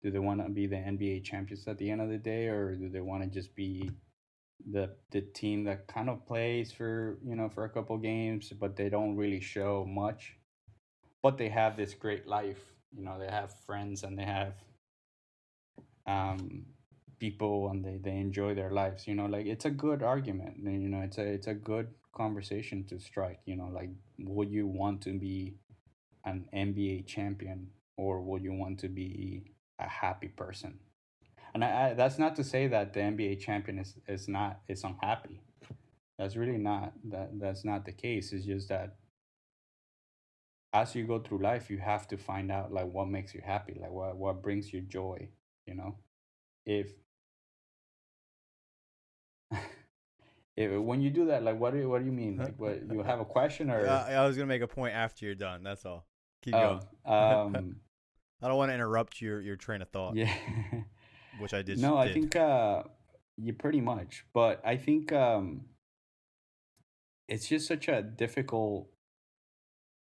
do they want to be the NBA champions at the end of the day, or do they want to just be the team that kind of plays for for a couple games, but they don't really show much, but they have this great life. They have friends and they have um, people, and they enjoy their lives. Like it's a good argument. And, it's a good conversation to strike. Like would you want to be an NBA champion, or would you want to be a happy person? And that's not to say that the NBA champion is unhappy. That's really that's not the case. It's just that as you go through life, you have to find out like what makes you happy, like what brings you joy. You know, if when you do that, like what do you mean? Like what you have a question or? I was gonna make a point after you're done. That's all. Keep Oh, going. I don't want to interrupt your train of thought, yeah. which I just No, I did. think you pretty much, but I think it's just such a difficult.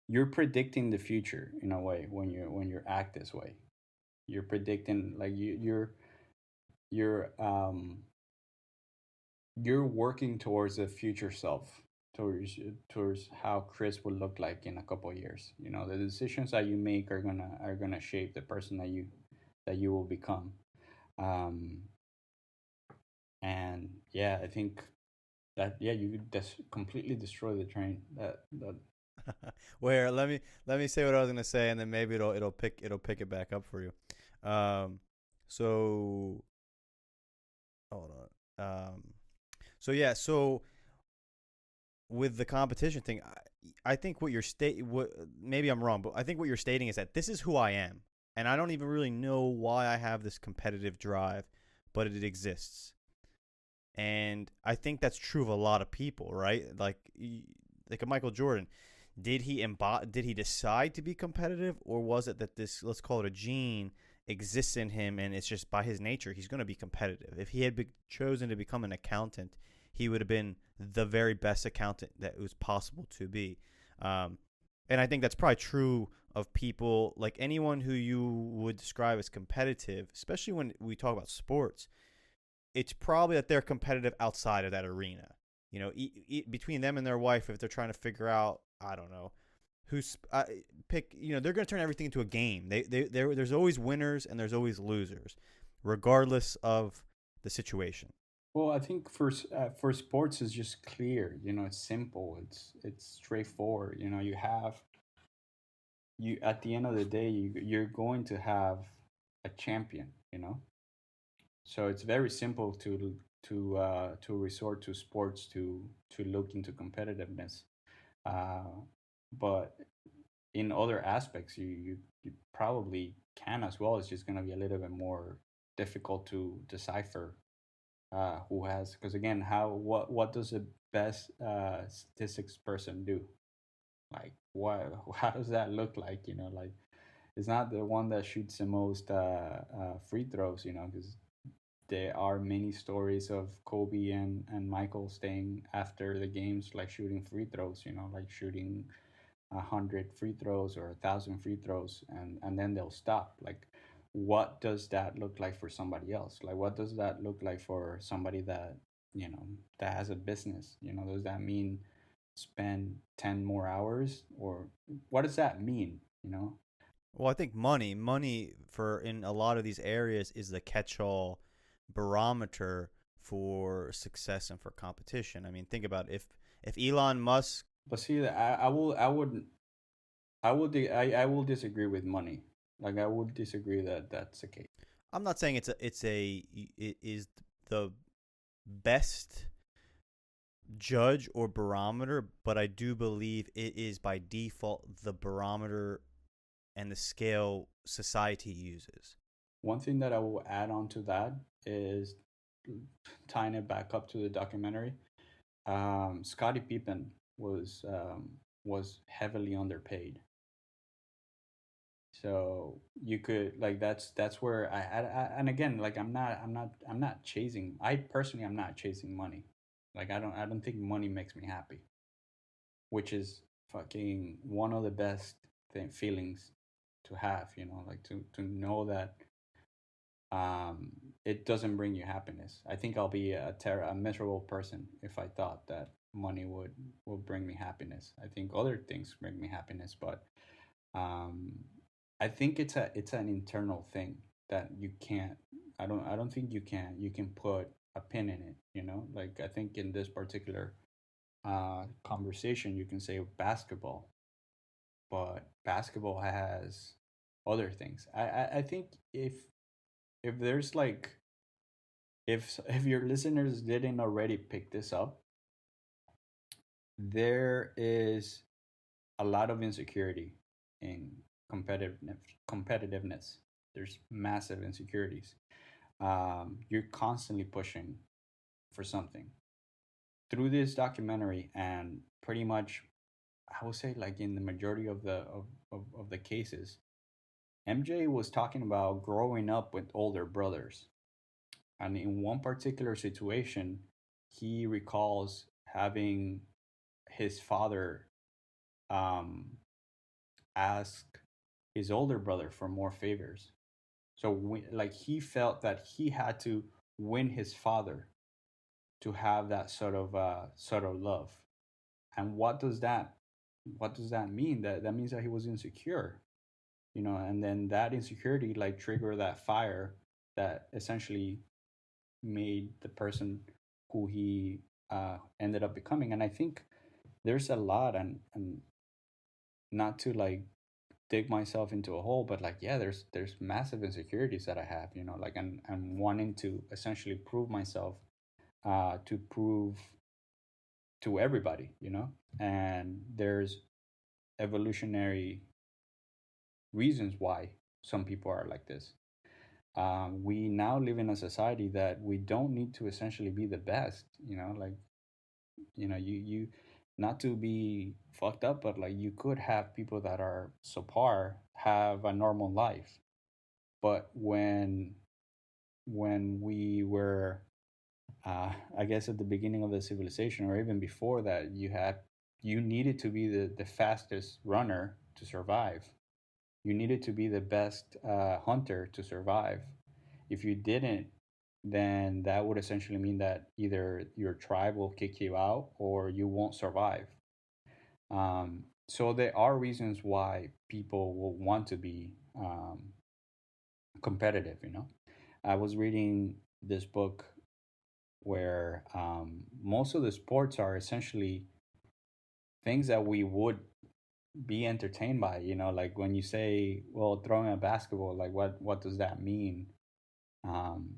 You're predicting the future in a way when you act this way. You're predicting like you're you're working towards a future self, towards how Chris will look like in a couple of years. The decisions that you make are gonna shape the person that you will become. Um, and yeah, I think that yeah, you could completely destroy the train. That Where let me say what I was gonna say, and then maybe it'll pick it back up for you. So hold on. So yeah, so with the competition thing, I think what maybe I'm wrong, but I think what you're stating is that this is who I am, and I don't even really know why I have this competitive drive, but it exists. And I think that's true of a lot of people, right? Like a Michael Jordan. Did he decide to be competitive, or was it that this, let's call it a gene, exists in him, and it's just by his nature he's going to be competitive? If he had chosen to become an accountant, he would have been the very best accountant that it was possible to be. Um, and I think that's probably true of people, like anyone who you would describe as competitive, especially when we talk about sports. It's probably that they're competitive outside of that arena. Between them and their wife, if they're trying to figure out, I don't know, who's pick. They're going to turn everything into a game. There's always winners and there's always losers, regardless of the situation. well, I think for sports it's just clear. It's simple. It's straightforward. You at the end of the day you're going to have a champion. So it's very simple to resort to sports to look into competitiveness. Uh, but in other aspects, you probably can as well. It's just going to be a little bit more difficult to decipher who has, because again, what does a best statistics person do? Like what how does that look like? Like it's not the one that shoots the most free throws. Because there are many stories of Kobe and Michael staying after the games, like shooting free throws. Like shooting 100 free throws or 1,000 free throws, and then they'll stop. Like, what does that look like for somebody else? Like, what does that look like for somebody that has a business? Does that mean spend 10 more hours, or what does that mean? Well, I think money for in a lot of these areas is the catch-all barometer for success and for competition. I mean, think about if Elon Musk. But see, I will disagree with money. Like I would disagree that that's the case. I'm not saying it is the best judge or barometer, but I do believe it is by default the barometer and the scale society uses. One thing that I will add on to that is tying it back up to the documentary. Scottie Pippen was heavily underpaid. So you could like that's where and again, like I'm not chasing. I personally am not chasing money. Like I don't think money makes me happy, which is fucking one of the best feelings to have, like to know that it doesn't bring you happiness. I think I'll be a miserable person if I thought that money would bring me happiness. I think other things bring me happiness, but um, I think it's an internal thing that you can't. I don't think you can put a pin in it. Like I think in this particular conversation, you can say basketball, but basketball has other things. I think if there's like if your listeners didn't already pick this up, there is a lot of insecurity in competitiveness. There's massive insecurities. You're constantly pushing for something through this documentary, and pretty much I would say like in the majority of the cases, MJ was talking about growing up with older brothers. And in one particular situation, he recalls having his father um, ask his older brother for more favors. So, like, he felt that he had to win his father to have that sort of love. And what does that mean? That means that he was insecure, and then that insecurity like triggered that fire that essentially made the person who he ended up becoming. And I think there's a lot, and not to like dig myself into a hole, but like yeah, there's massive insecurities that I have, like I'm wanting to essentially prove myself, to prove to everybody, and there's evolutionary reasons why some people are like this. We now live in a society that we don't need to essentially be the best, like you not to be fucked up, but like you could have people that are subpar have a normal life. But when we were I guess at the beginning of the civilization, or even before that, you needed to be the fastest runner to survive. You needed to be the best hunter to survive. If you didn't, then that would essentially mean that either your tribe will kick you out or you won't survive. So there are reasons why people will want to be competitive. I was reading this book where most of the sports are essentially things that we would be entertained by. Like when you say, well, throwing a basketball, like what does that mean? um,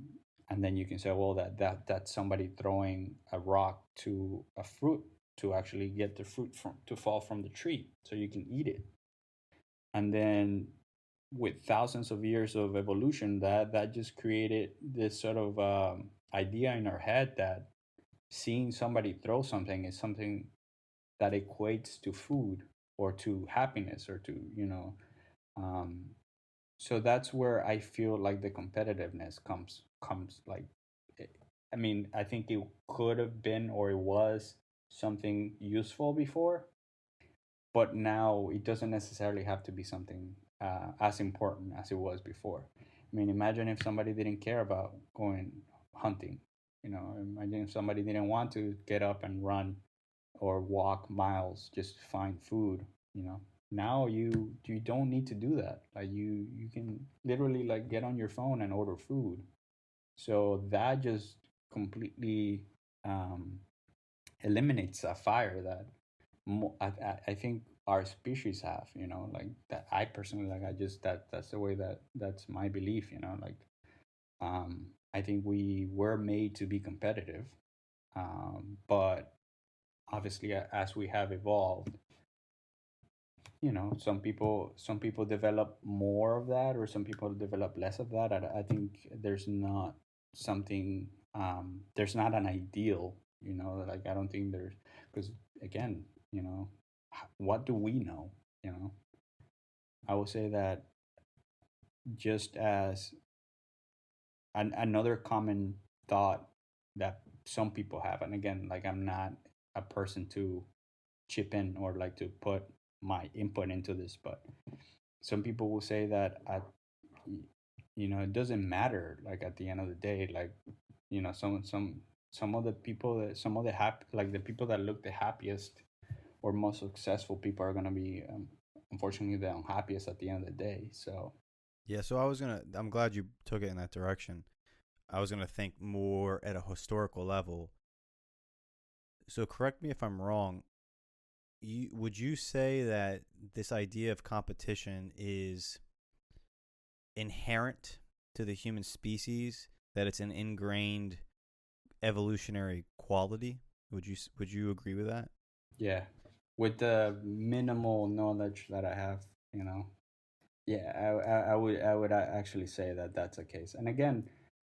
and then you can say, well, that's somebody throwing a rock to a fruit to actually get the fruit to fall from the tree so you can eat it. And then with thousands of years of evolution, that just created this sort of idea in our head that seeing somebody throw something is something that equates to food or to happiness or to um, so that's where I feel like the competitiveness comes like I mean, I think it could have been or it was something useful before, but now it doesn't necessarily have to be something as important as it was before. I mean, imagine if somebody didn't care about going hunting. Imagine if somebody didn't want to get up and run or walk miles just to find food. Now you don't need to do that. Like you can literally like get on your phone and order food. So that just completely um, eliminates a fire that I think our species have. Like that. I personally like. I just that's the way that's my belief. Like I think we were made to be competitive, but obviously as we have evolved, some people develop more of that or some people develop less of that. I think there's not something there's not an ideal, like I don't think there's, because again, what do we know? I would say that just as another common thought that some people have, and again, like I'm not a person to chip in or like to put my input into this, but some people will say that it doesn't matter. Like at the end of the day, like some of the people that some of the happy like the people that look the happiest or most successful people are gonna be unfortunately the unhappiest at the end of the day. So Yeah, so I'm glad you took it in that direction. I was gonna think more at a historical level. So correct me if I'm wrong. Would you say that this idea of competition is inherent to the human species? That it's an ingrained evolutionary quality? Would you agree with that? yeah, with the minimal knowledge that I have, you know, yeah, I would actually say that that's the case. And again,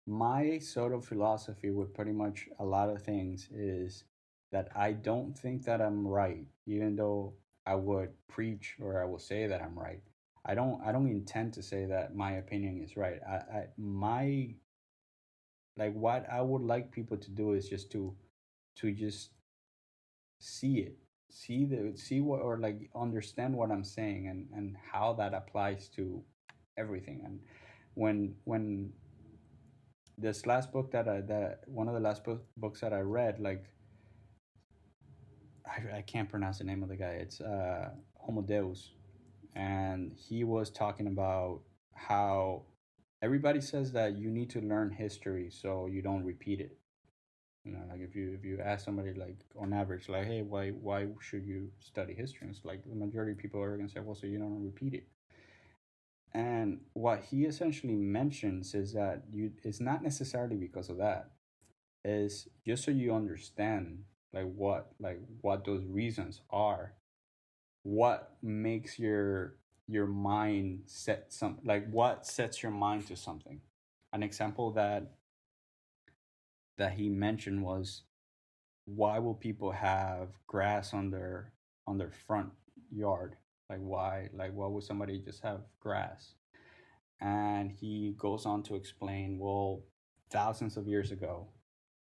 my sort of philosophy with pretty much a lot of things is that I don't think that I'm right, even though I would preach or I will say that I'm right. I don't intend to say that my opinion is right. My like what I would like people to do is just to just see it, see what, or like understand what I'm saying, and how that applies to everything. And when this last book that one of the last books that I read, like I can't pronounce the name of the guy. It's Homo Deus, and he was talking about how everybody says that you need to learn history so you don't repeat it. Like if you ask somebody, like on average, like, hey, why should you study history? And it's like the majority of people are gonna say, well, so you don't repeat it. And what he essentially mentions is that it's not necessarily because of that. Is just so you understand like what those reasons are. What makes your mind set some like what sets your mind to something. An example that he mentioned was, why will people have grass on their front yard? Why would somebody just have grass? And he goes on to explain, well, thousands of years ago,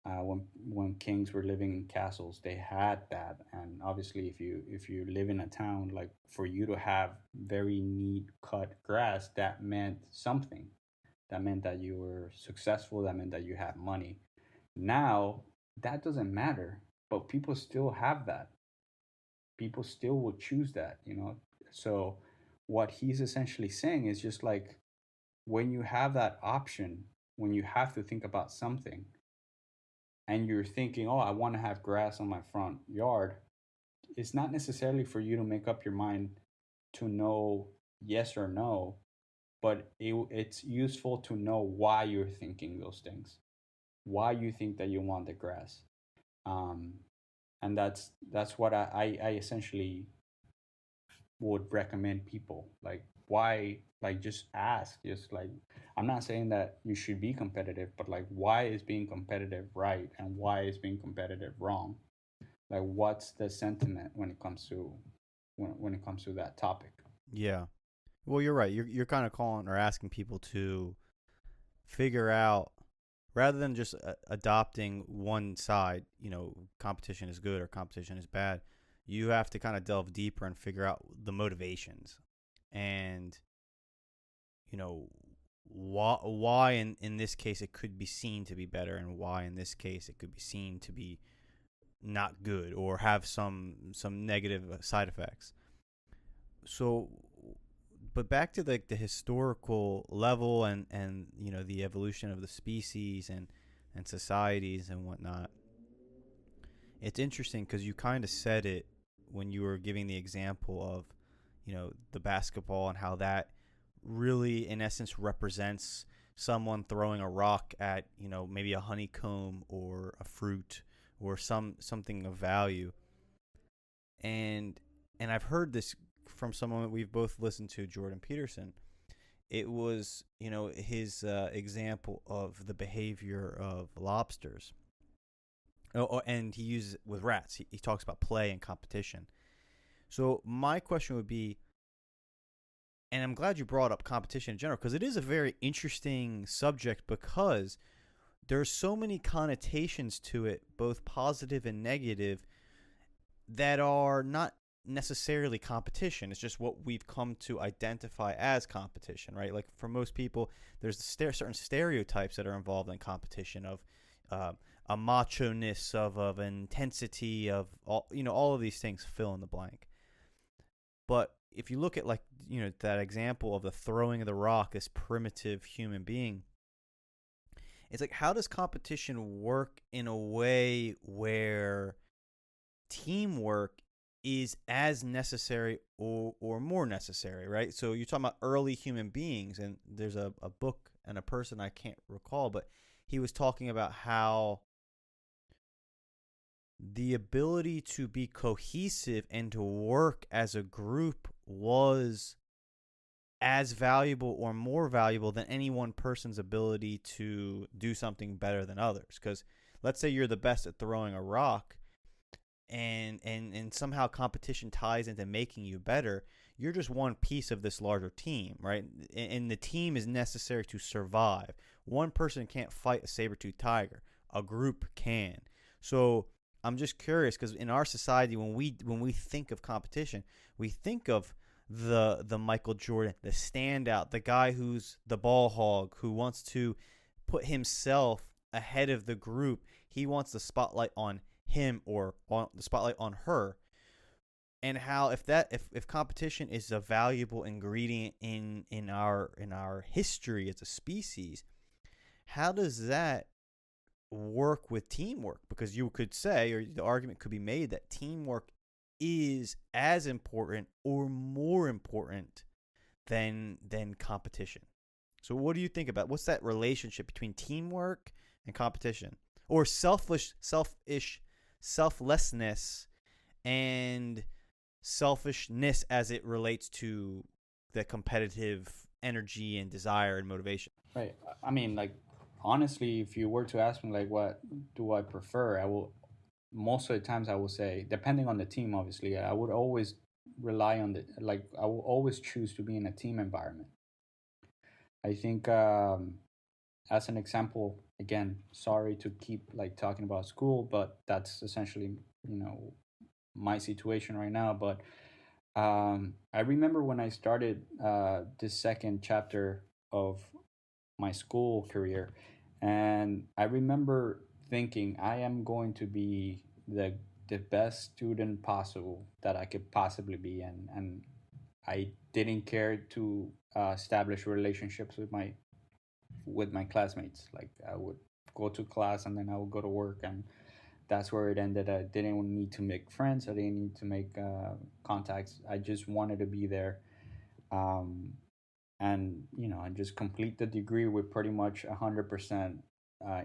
when kings were living in castles, they had that. And obviously, if you live in a town, like for you to have very neat cut grass, that meant something. That meant that you were successful. That meant that you had money. Now that doesn't matter, but people still have that. People still will choose that. So what he's essentially saying is just like, when you have that option, when you have to think about something, and you're thinking, oh, I want to have grass on my front yard, it's not necessarily for you to make up your mind to know yes or no, but it's useful to know why you're thinking those things, why you think that you want the grass. um, and that's what I essentially would recommend people, like, why, like, just ask, just like, I'm not saying that you should be competitive, but like, why is being competitive right and why is being competitive wrong? Like, what's the sentiment when it comes to when it comes to that topic? Yeah. Well, you're right. You're kind of calling or asking people to figure out, rather than just adopting one side, competition is good or competition is bad. You have to kind of delve deeper and figure out the motivations, and why in this case it could be seen to be better, and why in this case it could be seen to be not good or have some negative side effects. So, but back to the historical level, and the evolution of the species and societies and whatnot. It's interesting because you kind of said it when you were giving the example of the basketball, and how that really in essence represents someone throwing a rock at maybe a honeycomb or a fruit or something of value. And I've heard this from someone that we've both listened to, Jordan Peterson. It was his example of the behavior of lobsters. And he uses it with rats. He talks about play and competition. So my question would be, and I'm glad you brought up competition in general, because it is a very interesting subject, because there's so many connotations to it, both positive and negative, that are not necessarily competition. It's just what we've come to identify as competition, right? Like for most people, there's certain stereotypes that are involved in competition of a macho-ness, of an intensity, of all of these things fill in the blank. But if you look at that example of the throwing of the rock, this primitive human being, it's like, how does competition work in a way where teamwork is as necessary or more necessary, right? So you're talking about early human beings, and there's a book and a person I can't recall, but he was talking about how the ability to be cohesive and to work as a group was as valuable or more valuable than any one person's ability to do something better than others. Because let's say you're the best at throwing a rock, and somehow competition ties into making you better. You're just one piece of this larger team, right? And the team is necessary to survive. One person can't fight a saber-toothed tiger. A group can. So I'm just curious, because in our society, when we think of competition, we think of the Michael Jordan, the standout, the guy who's the ball hog, who wants to put himself ahead of the group. He wants the spotlight on him or on the spotlight on her. And how if competition is a valuable ingredient in our history as a species, how does that work with teamwork? Because you could say, or the argument could be made, that teamwork is as important or more important than competition. So what do you think about what's that relationship between teamwork and competition, or selflessness and selfishness as it relates to the competitive energy and desire and motivation? Right. I mean, like, honestly, if you were to ask me, like, what do I prefer, most of the times I will say, depending on the team, obviously, I would always rely on I will always choose to be in a team environment. I think, as an example, again, sorry to keep like talking about school, but that's essentially, my situation right now. But I remember when I started this second chapter of my school career, and I remember thinking I am going to be the best student possible that I could possibly be, and I didn't care to establish relationships with my classmates. Like, I would go to class and then I would go to work, and that's where it ended. I didn't need to make friends. I didn't need to make contacts. I just wanted to be there, um, and I just complete the degree with pretty much 100%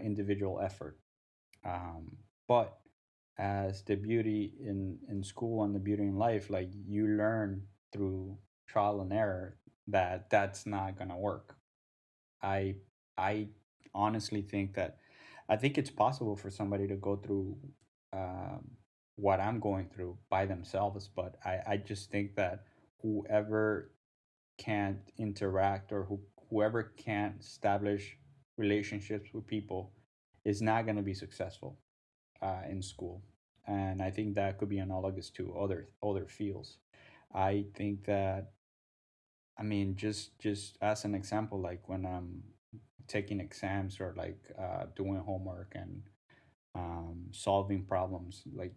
individual effort. Um, but as the beauty in school and the beauty in life, like, you learn through trial and error that that's not gonna work. I I honestly think that I think it's possible for somebody to go through um, what I'm going through by themselves, but I just think that whoever can't interact, or whoever can't establish relationships with people is not going to be successful in school. And I think that could be analogous to other fields. I think that, I mean, just as an example, like when I'm taking exams, or like doing homework and solving problems, like,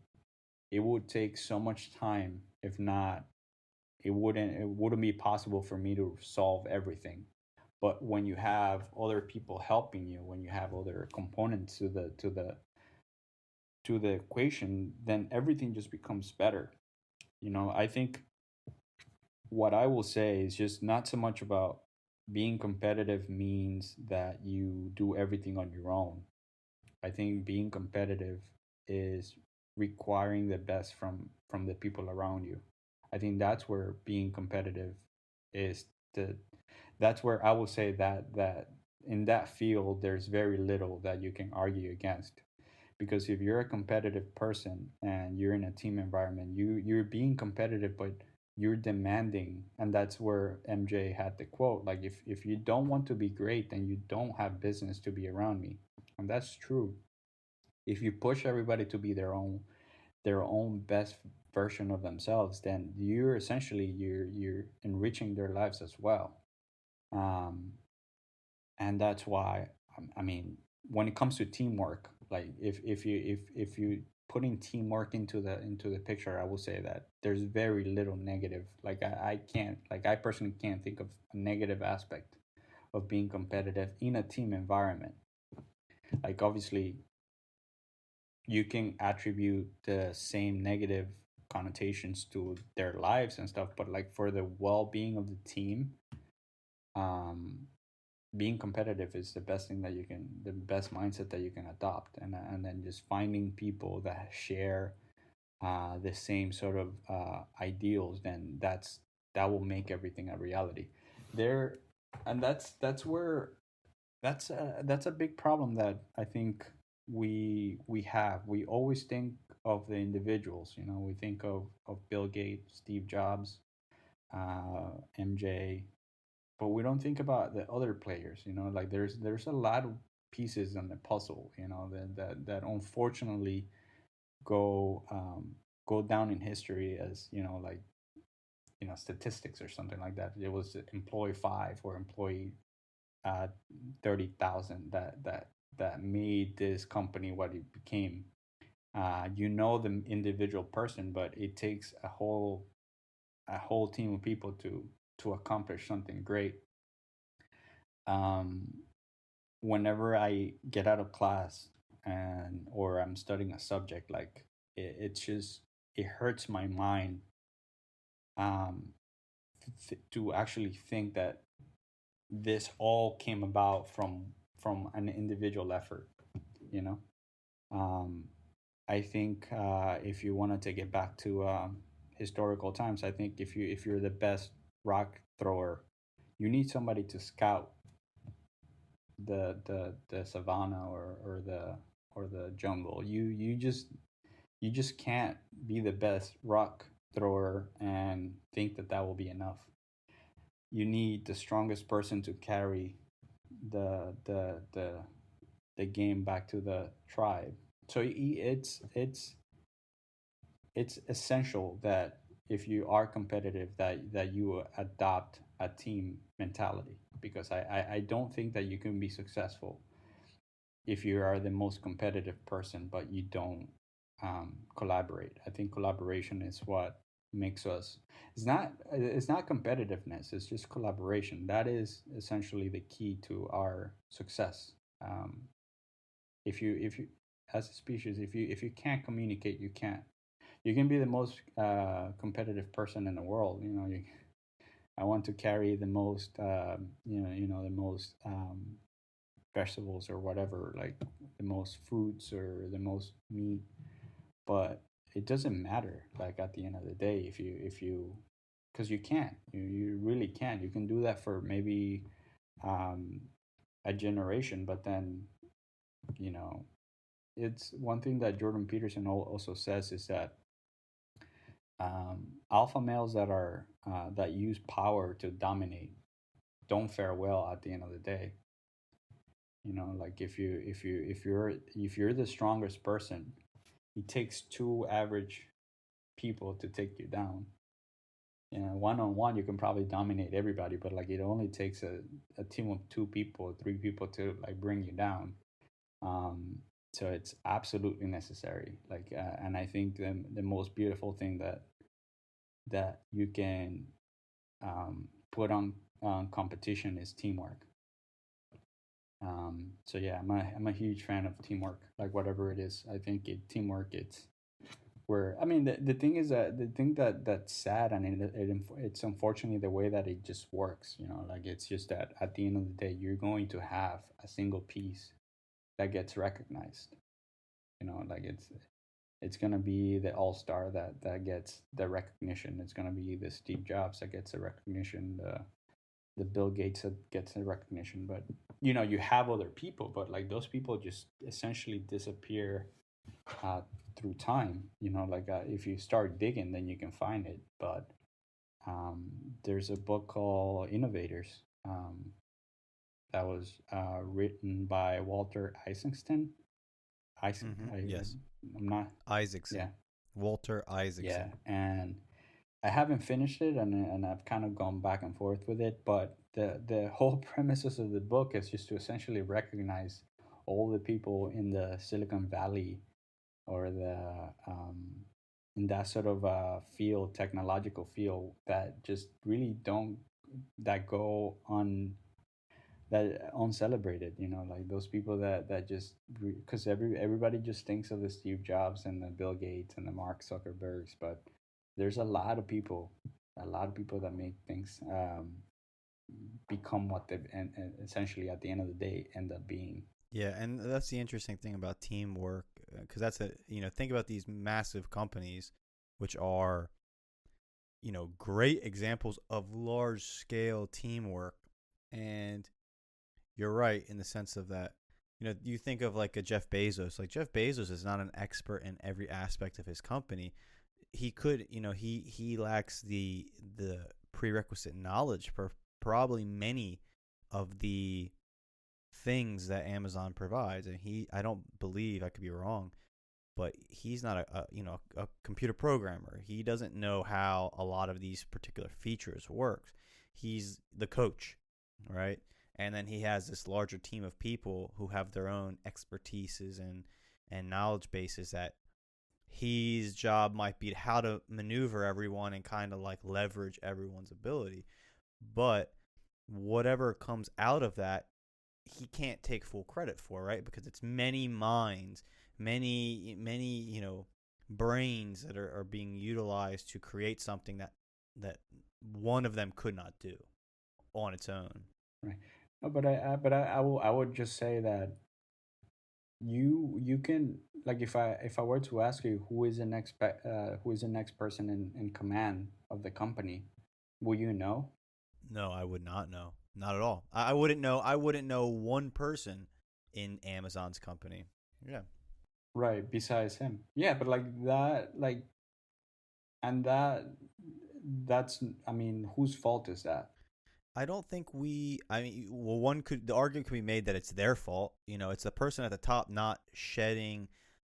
it would take so much time. If not, it wouldn't be possible for me to solve everything. But when you have other people helping you, when you have other components to the equation, then everything just becomes better. I think what I will say is just not so much about being competitive means that you do everything on your own. I think being competitive is requiring the best from the people around you. I think that's where being competitive is the that's where I will say that in that field there's very little that you can argue against. Because if you're a competitive person and you're in a team environment, you're being competitive, but you're demanding. And that's where MJ had the quote, like, if you don't want to be great, then you don't have business to be around me. And that's true. If you push everybody to be their own best version of themselves, then you're enriching their lives as well. um, and that's why, I mean, when it comes to teamwork, like if you putting teamwork into the picture, I will say that there's very little negative. Like I can't, like I personally can't think of a negative aspect of being competitive in a team environment. Like obviously you can attribute the same negative connotations to their lives and stuff, but like for the well-being of the team, um being competitive is the best thing that you can, the best mindset that you can adopt. And then just finding people that share the same sort of ideals, then that will make everything a reality there. And that's where that's a big problem that I think we always think of the individuals. You know, we think of Bill Gates, Steve Jobs, MJ, but we don't think about the other players. You know, like there's a lot of pieces in the puzzle, you know, that unfortunately go go down in history as, you know, like, you know, statistics or something like that. It was employee 5 or employee uh 30,000 that made this company what it became. You know, the individual person, but it takes a whole team of people to accomplish something great. um Whenever I get out of class and or I'm studying a subject, like it's just, it hurts my mind um to actually think that this all came about from an individual effort, you know. um I think if you want to take it back to historical times, I think if you're the best rock thrower, you need somebody to scout the savannah or the jungle. You just can't be the best rock thrower and think that that will be enough. You need the strongest person to carry the the the the game back to the tribe. So it's essential that if you are competitive, that you adopt a team mentality, because I don't think that you can be successful if you are the most competitive person but you don't collaborate. I think collaboration is what makes us. It's not competitiveness. It's just collaboration. That is essentially the key to our success. Um, if you as a species, if you can't communicate, you can't. You can be the most competitive person in the world. You know, I want to carry the most. The most vegetables or whatever, like the most fruits or the most meat. But it doesn't matter, like at the end of the day, if you because you can't, you really can't. You can do that for maybe um, a generation, but then, you know, it's one thing that Jordan Peterson also says is that alpha males that use power to dominate don't fare well at the end of the day. You know, like if you're the strongest person, it takes two average people to take you down. You know, one on one you can probably dominate everybody, but like it only takes a team of two people, three people to like bring you down. um so it's absolutely necessary. Like and I think the most beautiful thing that you can put on competition is teamwork. So yeah, I'm a huge fan of teamwork. Like whatever it is, I think teamwork. It's where, I mean, the thing is that the thing that's sad, and it's unfortunately the way that it just works. You know, like it's just that at the end of the day, you're going to have a single piece that gets recognized. You know, like it's gonna be the all star that gets the recognition. It's gonna be the Steve Jobs that gets the recognition. The Bill Gates that gets the recognition. But you know, you have other people, but like those people just essentially disappear uh, through time. You know, like if you start digging, then you can find it. But um, there's a book called Innovators that was written by Walter Isaacson. Mm-hmm. I, Yes. I'm not. Yeah, Isaacson. Walter Yeah, Isaacson. and I haven't finished it, and I've kind of gone back and forth with it. But the whole premises of the book is just to essentially recognize all the people in the Silicon Valley, or the in that sort of field, technological field, that just really don't, that go on, that uncelebrated. Like those people that just, because everybody just thinks of the Steve Jobs and the Bill Gates and the Mark Zuckerbergs, but there's a lot of people that make things become what they, and essentially at the end of the day end up being. Yeah, and that's the interesting thing about teamwork, because that's think about these massive companies, which are great examples of large scale teamwork. And you're right in the sense of that. You think of like a Jeff Bezos. Like Jeff Bezos is not an expert in every aspect of his company. He could, he lacks the prerequisite knowledge for probably many of the things that Amazon provides. And I don't believe, I could be wrong, but he's not a computer programmer. He doesn't know how a lot of these particular features work. He's the coach, right? And then he has this larger team of people who have their own expertises and knowledge bases, that his job might be how to maneuver everyone and kind of like leverage everyone's ability. But whatever comes out of that, he can't take full credit for, right? Because it's many minds, many brains that are being utilized to create something that one of them could not do on its own. Right. No, but I would just say that you can, like, if I were to ask you who is the next person in command of the company, will you know? No, I would not know. Not at all. I wouldn't know. I wouldn't know one person in Amazon's company. Yeah. Right, besides him. Yeah, but like that, like, and that's, I mean, whose fault is that? I don't think I mean, well, the argument could be made that it's their fault. It's the person at the top not shedding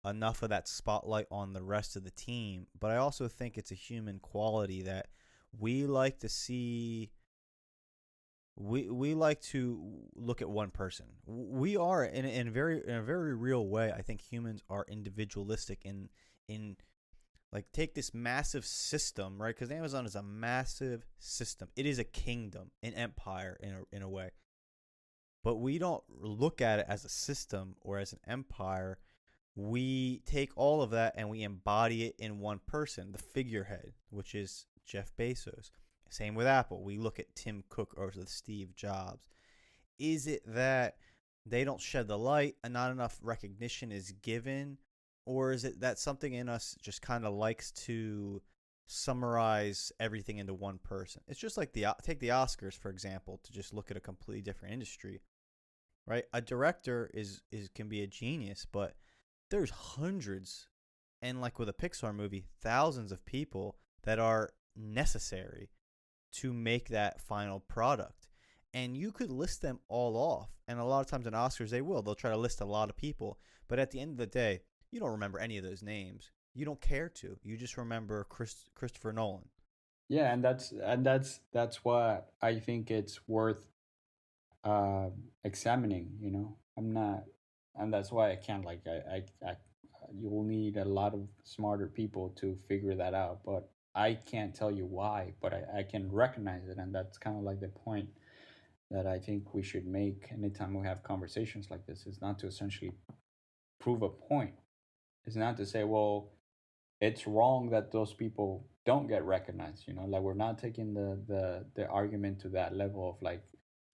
enough of that spotlight on the rest of the team. But I also think it's a human quality that we like to see. We like to look at one person. We are in a very real way. I think humans are individualistic in like, take this massive system, right? Because Amazon is a massive system. It is a kingdom, an empire in a way. But we don't look at it as a system or as an empire. We take all of that and we embody it in one person, the figurehead, which is Jeff Bezos. Same with Apple. We look at Tim Cook or the Steve Jobs. Is it that they don't shed the light and not enough recognition is given? Or is it that something in us just kind of likes to summarize everything into one person? It's just like take the Oscars, for example, to just look at a completely different industry, right? A director is can be a genius, but there's hundreds, and like with a Pixar movie, thousands of people that are necessary to make that final product. And you could list them all off. And a lot of times in Oscars, they'll try to list a lot of people. But at the end of the day, you don't remember any of those names. You don't care to. You just remember Christopher Nolan. Yeah, and that's what I think it's worth examining. I'm not, and that's why I can't, like, I you will need a lot of smarter people to figure that out, but I can't tell you why, but I can recognize it, and that's kind of like the point that I think we should make anytime we have conversations like this. Is not to essentially prove a point. It's not to say, well, it's wrong that those people don't get recognized. Like, we're not taking the argument to that level of, like,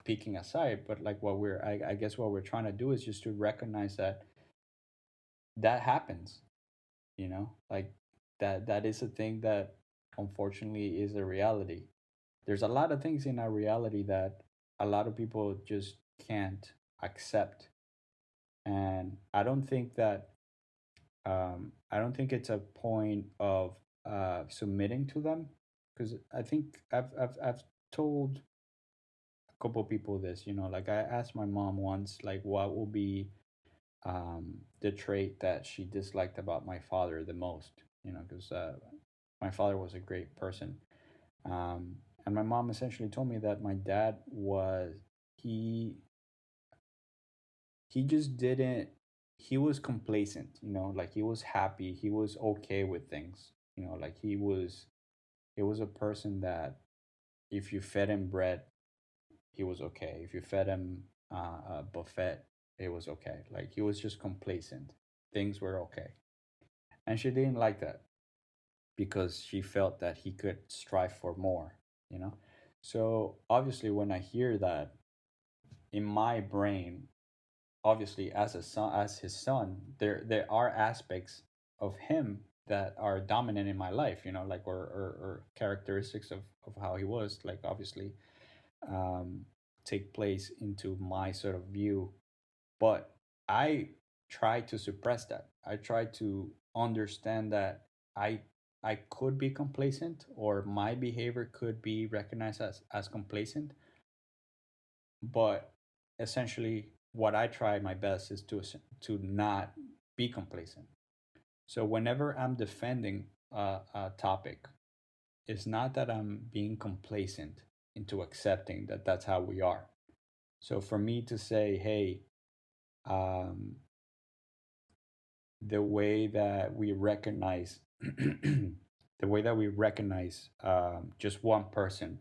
peeking aside, but like, I guess what we're trying to do is just to recognize that that happens. Like, that is a thing that unfortunately is a reality. There's a lot of things in our reality that a lot of people just can't accept, and I don't think it's a point of submitting to them, because I think I've told a couple of people this. Like, I asked my mom once, like, what will be the trait that she disliked about my father the most. because my father was a great person. And my mom essentially told me that my dad was he he just didn't he was complacent, like he was happy, he was okay with things, like he was a person that if you fed him bread, he was okay. If you fed him a buffet, it was okay. Like he was just complacent. Things were okay. And she didn't like that because she felt that he could strive for more, you know? So obviously, when I hear that in my brain, obviously as a son, as his son, there are aspects of him that are dominant in my life, like or characteristics of how he was, like obviously um, take place into my sort of view. But I try to suppress that. I try to understand that I I could be complacent, or my behavior could be recognized as complacent. But essentially, what I try my best is to not be complacent. So whenever I'm defending a topic, it's not that I'm being complacent into accepting that that's how we are. So for me to say, hey, um, the way that we recognize the way that we recognize just one person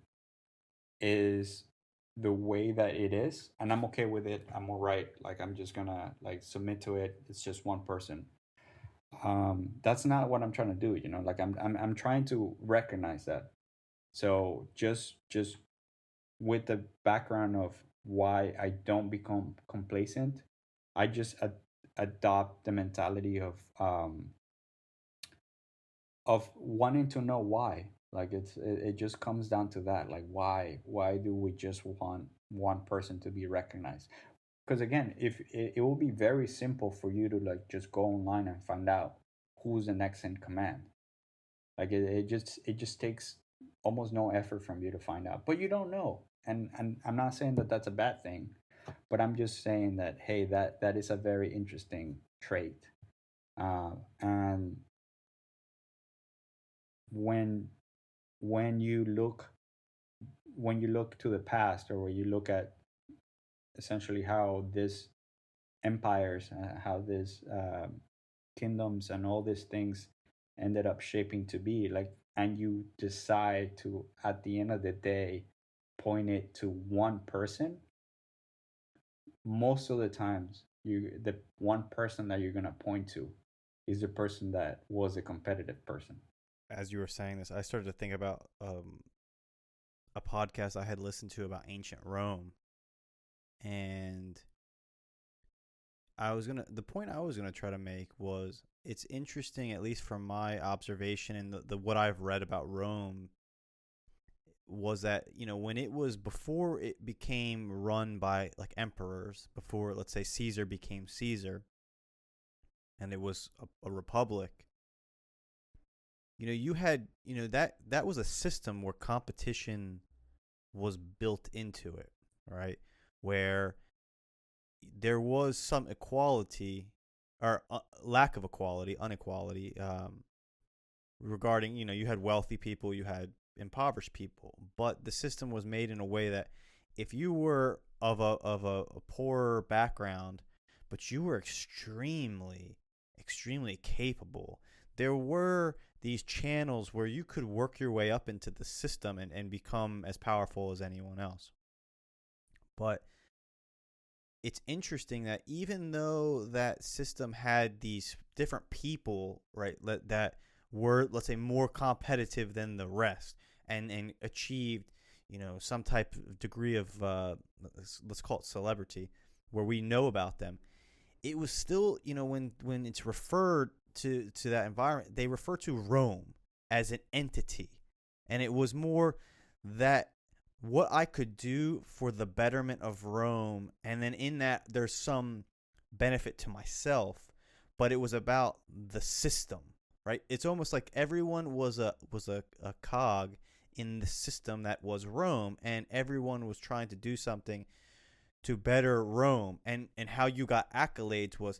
is the way that it is, and I'm okay with it. I'm all right. Like I'm just gonna like submit to it. It's just one person. That's not what I'm trying to do. Like I'm trying to recognize that. So just with the background of why I don't become complacent, I just adopt the mentality of wanting to know why. Like it just comes down to that. Like why do we just want one person to be recognized? Because again, if it will be very simple for you to like just go online and find out who's the next in command. Like it just takes almost no effort from you to find out, but you don't know. And I'm not saying that that's a bad thing, but I'm just saying that hey, that is a very interesting trait. And when when you look when you look to the past, or when you look at essentially how this empires, how this kingdoms and all these things ended up shaping to be like, and you decide to at the end of the day point it to one person, most of the times the one person that you're going to point to is the person that was a competitive person. As you were saying this, I started to think about a podcast I had listened to about ancient Rome, and the point I was gonna try to make was it's interesting, at least from my observation and the what I've read about Rome, was that when it was before it became run by like emperors, before let's say Caesar became Caesar, and it was a republic. You had that was a system where competition was built into it, right? Where there was some equality or lack of equality, inequality, regarding, you had wealthy people, you had impoverished people, but the system was made in a way that if you were of a poorer background, but you were extremely capable, there were these channels where you could work your way up into the system and become as powerful as anyone else. But it's interesting that even though that system had these different people, right, that were, let's say, more competitive than the rest, and achieved, some type of degree of let's call it celebrity, where we know about them, it was still, when it's referred to that environment, they refer to Rome as an entity, and it was more that what I could do for the betterment of Rome, and then in that there's some benefit to myself, but it was about the system, right? It's almost like everyone was a cog in the system that was Rome, and everyone was trying to do something to better Rome, and how you got accolades was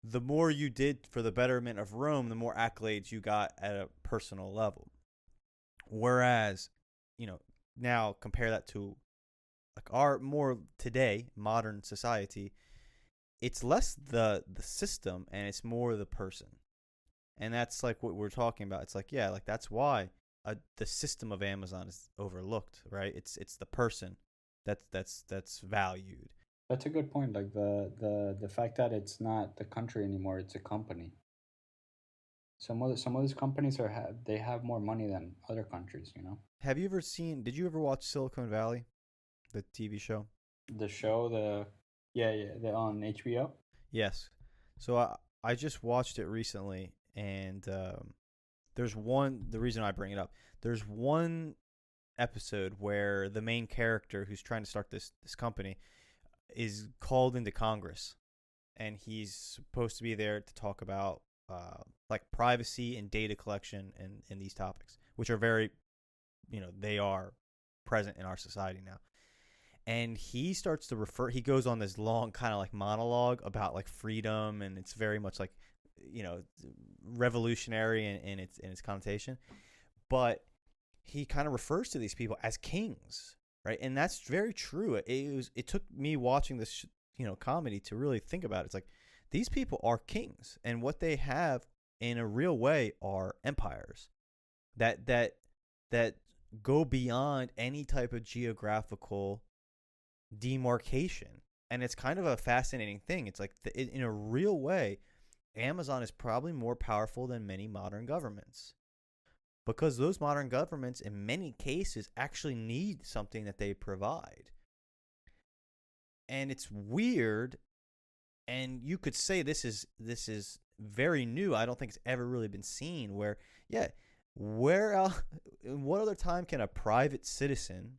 the more you did for the betterment of Rome, the more accolades you got at a personal level. Whereas, now compare that to like our more today modern society, it's less the system and it's more the person. And that's like what we're talking about. It's like, yeah, like that's why the system of Amazon is overlooked, right? It's the person that's valued. That's a good point. Like the fact that it's not the country anymore; it's a company. Some of these companies they have more money than other countries. You know, Have you ever seen? Did you ever watch Silicon Valley, the TV show? the show, the on HBO. Yes. So I just watched it recently, and there's one. The reason I bring it up, there's one episode where the main character who's trying to start this company is called into Congress, and he's supposed to be there to talk about like privacy and data collection and these topics, which are very, they are present in our society now. And he starts to he goes on this long kind of like monologue about like freedom, and it's very much like, revolutionary in its connotation. But he kind of refers to these people as kings, right? And that's very true. It took me watching this comedy to really think about it. It's like these people are kings, and what they have in a real way are empires that go beyond any type of geographical demarcation. And it's kind of a fascinating thing. It's like in a real way, Amazon is probably more powerful than many modern governments, because those modern governments in many cases actually need something that they provide. And it's weird, and you could say this is very new. I don't think it's ever really been seen where, yeah, where else, in what other time can a private citizen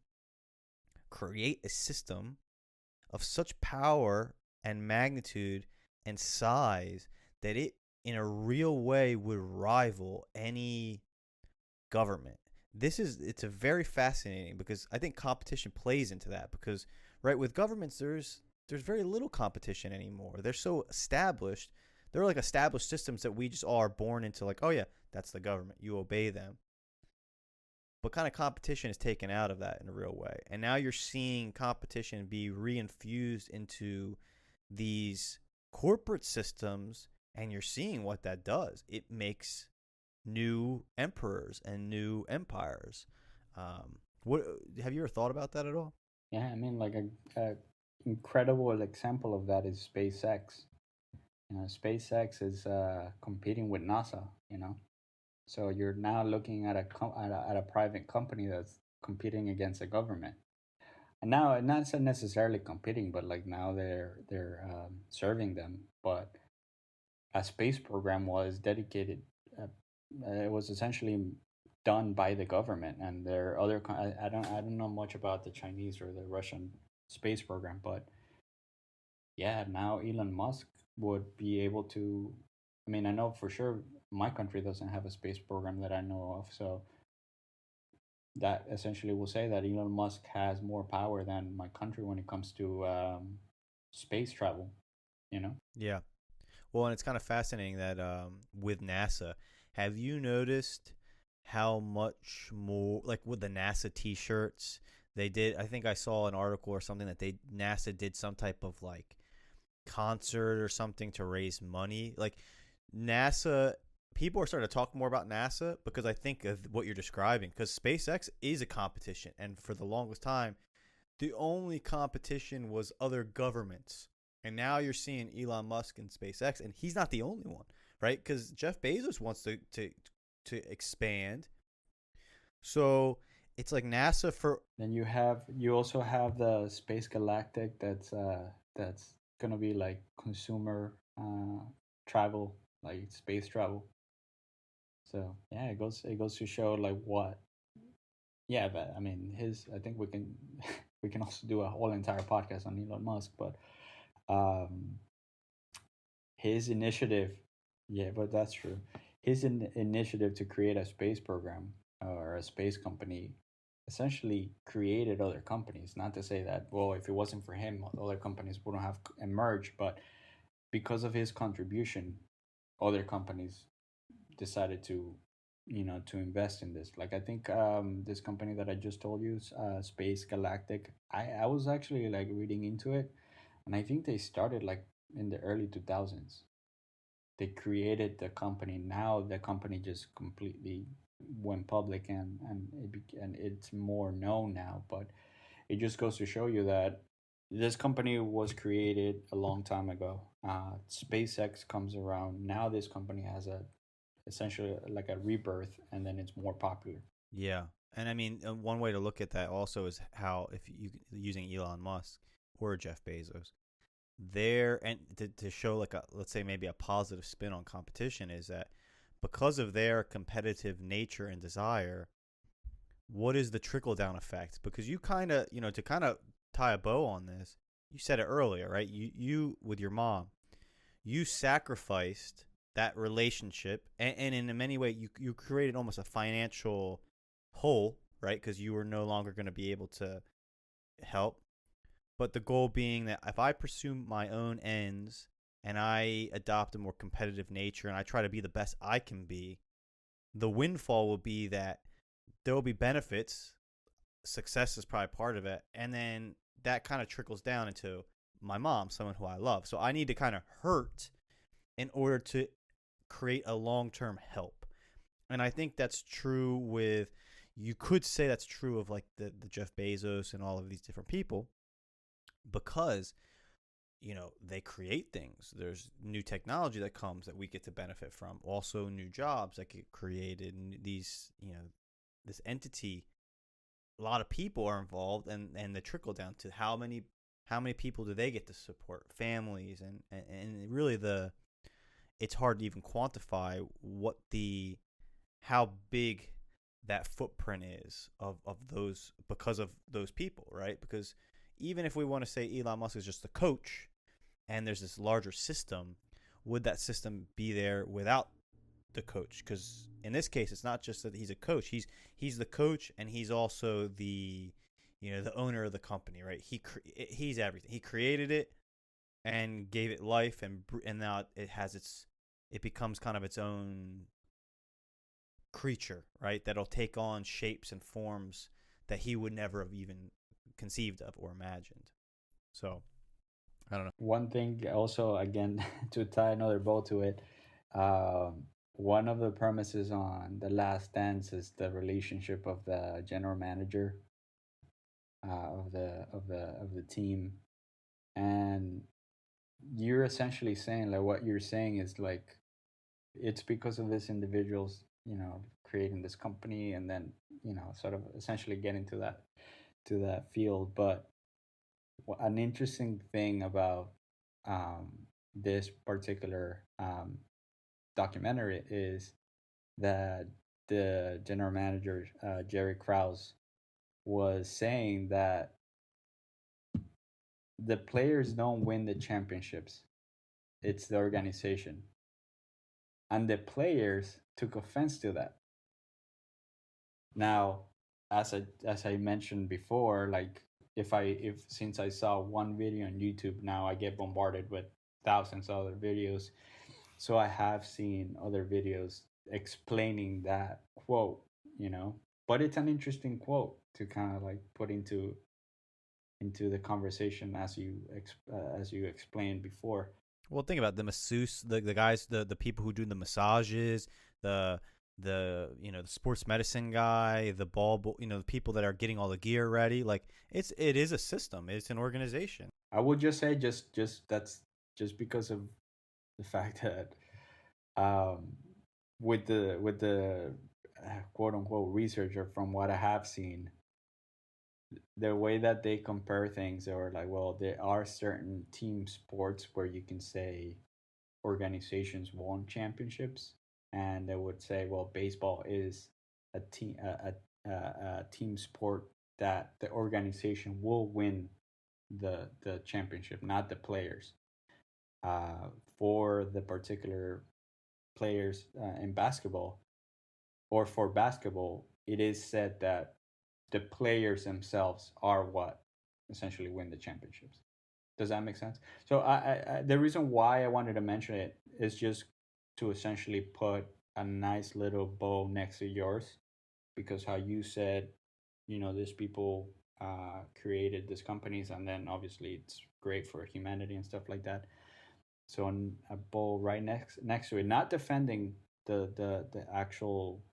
create a system of such power and magnitude and size that it in a real way would rival any government? It's a very fascinating, because I think competition plays into that, because right, with governments there's very little competition anymore. They're so established. They're like established systems that we just all are born into, like, oh yeah, that's the government, you obey them. But kind of competition is taken out of that in a real way. And now you're seeing competition be reinfused into these corporate systems, and you're seeing what that does. It makes new emperors and new empires. What have you ever thought about that at all? Yeah, I mean, like a incredible example of that is SpaceX. SpaceX is competing with NASA. So you're now looking at at a private company that's competing against a government, and now not necessarily competing, but like now they're serving them. But a space program was dedicated. It was essentially done by the government, and there are other. I don't know much about the Chinese or the Russian space program, but yeah, now Elon Musk would be able to. I mean, I know for sure my country doesn't have a space program that I know of, so that essentially will say that Elon Musk has more power than my country when it comes to space travel. You know? Yeah. Well, and it's kind of fascinating that with NASA, have you noticed how much more, like with the NASA T-shirts, they did? I think I saw an article or something that NASA did some type of like concert or something to raise money. Like NASA, people are starting to talk more about NASA because I think of what you're describing. Because SpaceX is a competition, and for the longest time, the only competition was other governments. And now you're seeing Elon Musk and SpaceX, and he's not the only one, right? Because Jeff Bezos wants to expand. So it's like NASA for. Then you also have the Space Galactic that's gonna be like consumer travel, like space travel. So yeah, it goes to show like what. Yeah, but I mean, I think we can we can also do a whole entire podcast on Elon Musk, but um, his initiative, yeah, but that's true. His initiative to create a space program or a space company essentially created other companies. Not to say that, well, if it wasn't for him, other companies wouldn't have emerged, but because of his contribution, other companies decided to, to invest in this. Like I think this company that I just told you, Space Galactic. I was actually like reading into it, and I think they started like in the early 2000s. They created the company. Now the company just completely went public, and it's more known now. But it just goes to show you that this company was created a long time ago. SpaceX comes around now. This company has a essentially like a rebirth, and then it's more popular. Yeah. And I mean, one way to look at that also is how, if you using Elon Musk or Jeff Bezos, there, and to show like a, let's say maybe a positive spin on competition, is that because of their competitive nature and desire, what is the trickle down effect? Because you kind of, to kind of tie a bow on this, you said it earlier, right? You with your mom, you sacrificed that relationship, and in many ways, you created almost a financial hole, right? Because you were no longer going to be able to help. But the goal being that if I pursue my own ends and I adopt a more competitive nature and I try to be the best I can be, the windfall will be that there will be benefits. Success is probably part of it. And then that kind of trickles down into my mom, someone who I love. So I need to kind of hurt in order to create a long-term help. And I think that's true with, you could say that's true of like the Jeff Bezos and all of these different people, because they create things. There's new technology that comes that we get to benefit from, also new jobs that get created, and these this entity, a lot of people are involved, and the trickle down to how many people do they get to support, families, and really it's hard to even quantify how big that footprint is of those, because of those people, right? Because even if we want to say Elon Musk is just the coach and there's this larger system, would that system be there without the coach? Because in this case, it's not just that he's a coach. He's the coach, and he's also the the owner of the company, right? He's everything. He created it and gave it life, and now it becomes kind of its own creature, right? That'll take on shapes and forms that he would never have even conceived of or imagined. So I don't know. One thing also, again, to tie another bow to it, one of the premises on The Last Dance is the relationship of the general manager of the team, and you're essentially saying, like, what you're saying is like, it's because of this individual's creating this company, and then sort of essentially getting to that field. But an interesting thing about this particular documentary is that the general manager, Jerry Krause, was saying that the players don't win the championships, it's the organization. And the players took offense to that. Now, as I mentioned before, like, if since I saw one video on YouTube, now I get bombarded with thousands of other videos. So I have seen other videos explaining that quote. But it's an interesting quote to kind of like put into the conversation, as you explained before. Well, think about the masseuse, the guys, the people who do the massages, the the sports medicine guy, the the people that are getting all the gear ready. Like it is a system. It's an organization. I would just say, just that's just because of the fact that um, with the quote unquote researcher, from what I have seen, the way that they compare things, or like, well, there are certain team sports where you can say organizations won championships, and they would say, well, baseball is a team sport that the organization will win the championship, not the players. For the particular players in basketball, or for basketball, it is said that the players themselves are what essentially win the championships. Does that make sense? So the reason why I wanted to mention it is just to essentially put a nice little bow next to yours, because how you said, these people created these companies, and then obviously it's great for humanity and stuff like that. So a bow right next to it, not defending the actual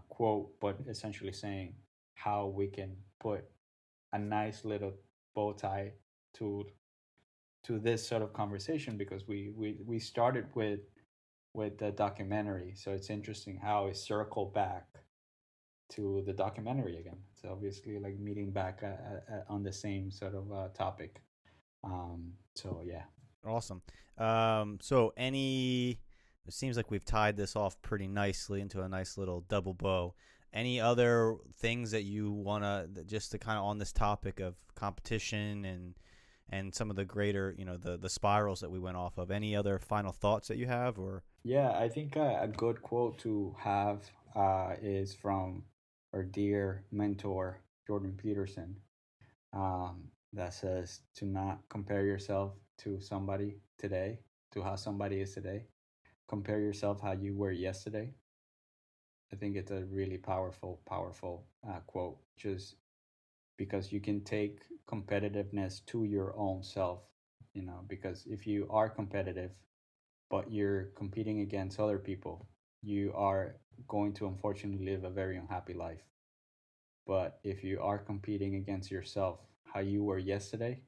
quote, but essentially saying how we can put a nice little bow tie to this sort of conversation, because we started with the documentary. So it's interesting how it circled back to the documentary again. It's obviously like meeting back on the same sort of topic. So yeah. Awesome. It seems like we've tied this off pretty nicely into a nice little double bow. Any other things that you want to, just to kind of on this topic of competition and some of the greater, the spirals that we went off of, any other final thoughts that you have? Or Yeah, I think a good quote to have is from our dear mentor, Jordan Peterson, that says to not compare yourself to somebody today, to how somebody is today. Compare yourself how you were yesterday. I think it's a really powerful quote, just because you can take competitiveness to your own self, because if you are competitive, but you're competing against other people, you are going to unfortunately live a very unhappy life. But if you are competing against yourself, how you were yesterday,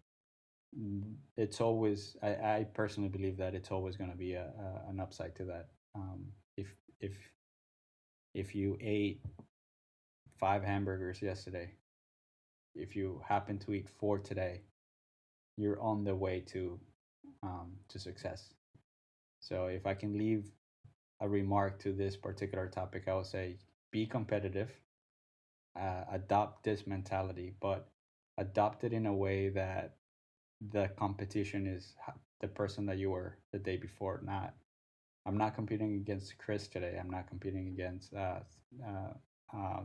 it's always, I personally believe that it's always going to be an upside to that. If if if you ate 5 hamburgers yesterday, if you happen to eat 4 today, you're on the way to success. So if I can leave a remark to this particular topic, I would say be competitive, adopt this mentality, but adopt it in a way that the competition is the person that you were the day before. I'm not competing against Chris today. I'm not competing against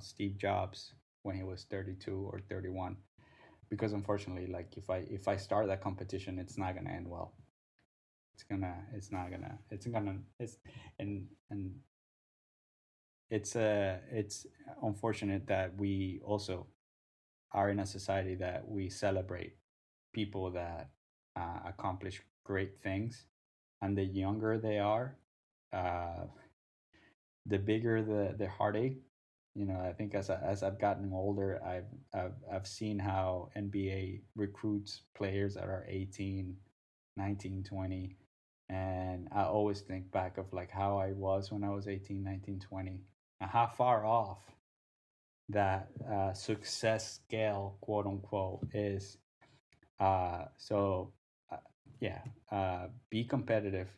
Steve Jobs when he was 32 or 31, because unfortunately, like if I start that competition, it's not gonna end well. And it's unfortunate that we also are in a society that we celebrate people that accomplish great things, and the younger they are, uh, the bigger the heartache. I think as I've gotten older, I've seen how NBA recruits players that are 18, 19, 20, and I always think back of like how I was when I was 18, 19, 20, and how far off that success scale, quote unquote, is. So yeah, be competitive,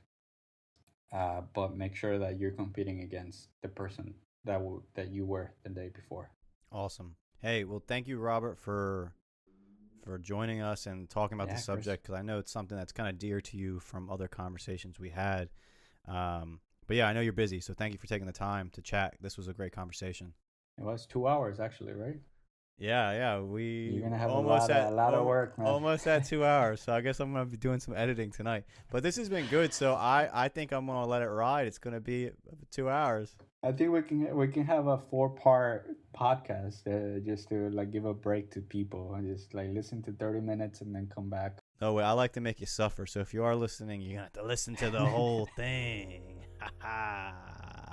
but make sure that you're competing against the person that you were the day before. awesome. Hey, well, thank you, Robert, for joining us and talking about Yeah, the subject, because I know it's something that's kind of dear to you from other conversations we had. But yeah, I know you're busy, so thank you for taking the time to chat. This was a great conversation. It was 2 hours actually, right? Yeah, You're we gonna have almost a lot of work, man. almost at 2 hours. So I guess I'm gonna be doing some editing tonight. But this has been good. So I think I'm gonna let it ride. It's gonna be 2 hours. I think we can have a 4-part podcast, just to like give a break to people and just like listen to 30 minutes and then come back. No way. I like to make you suffer. So if you are listening, you're gonna have to listen to the whole thing. Ha ha.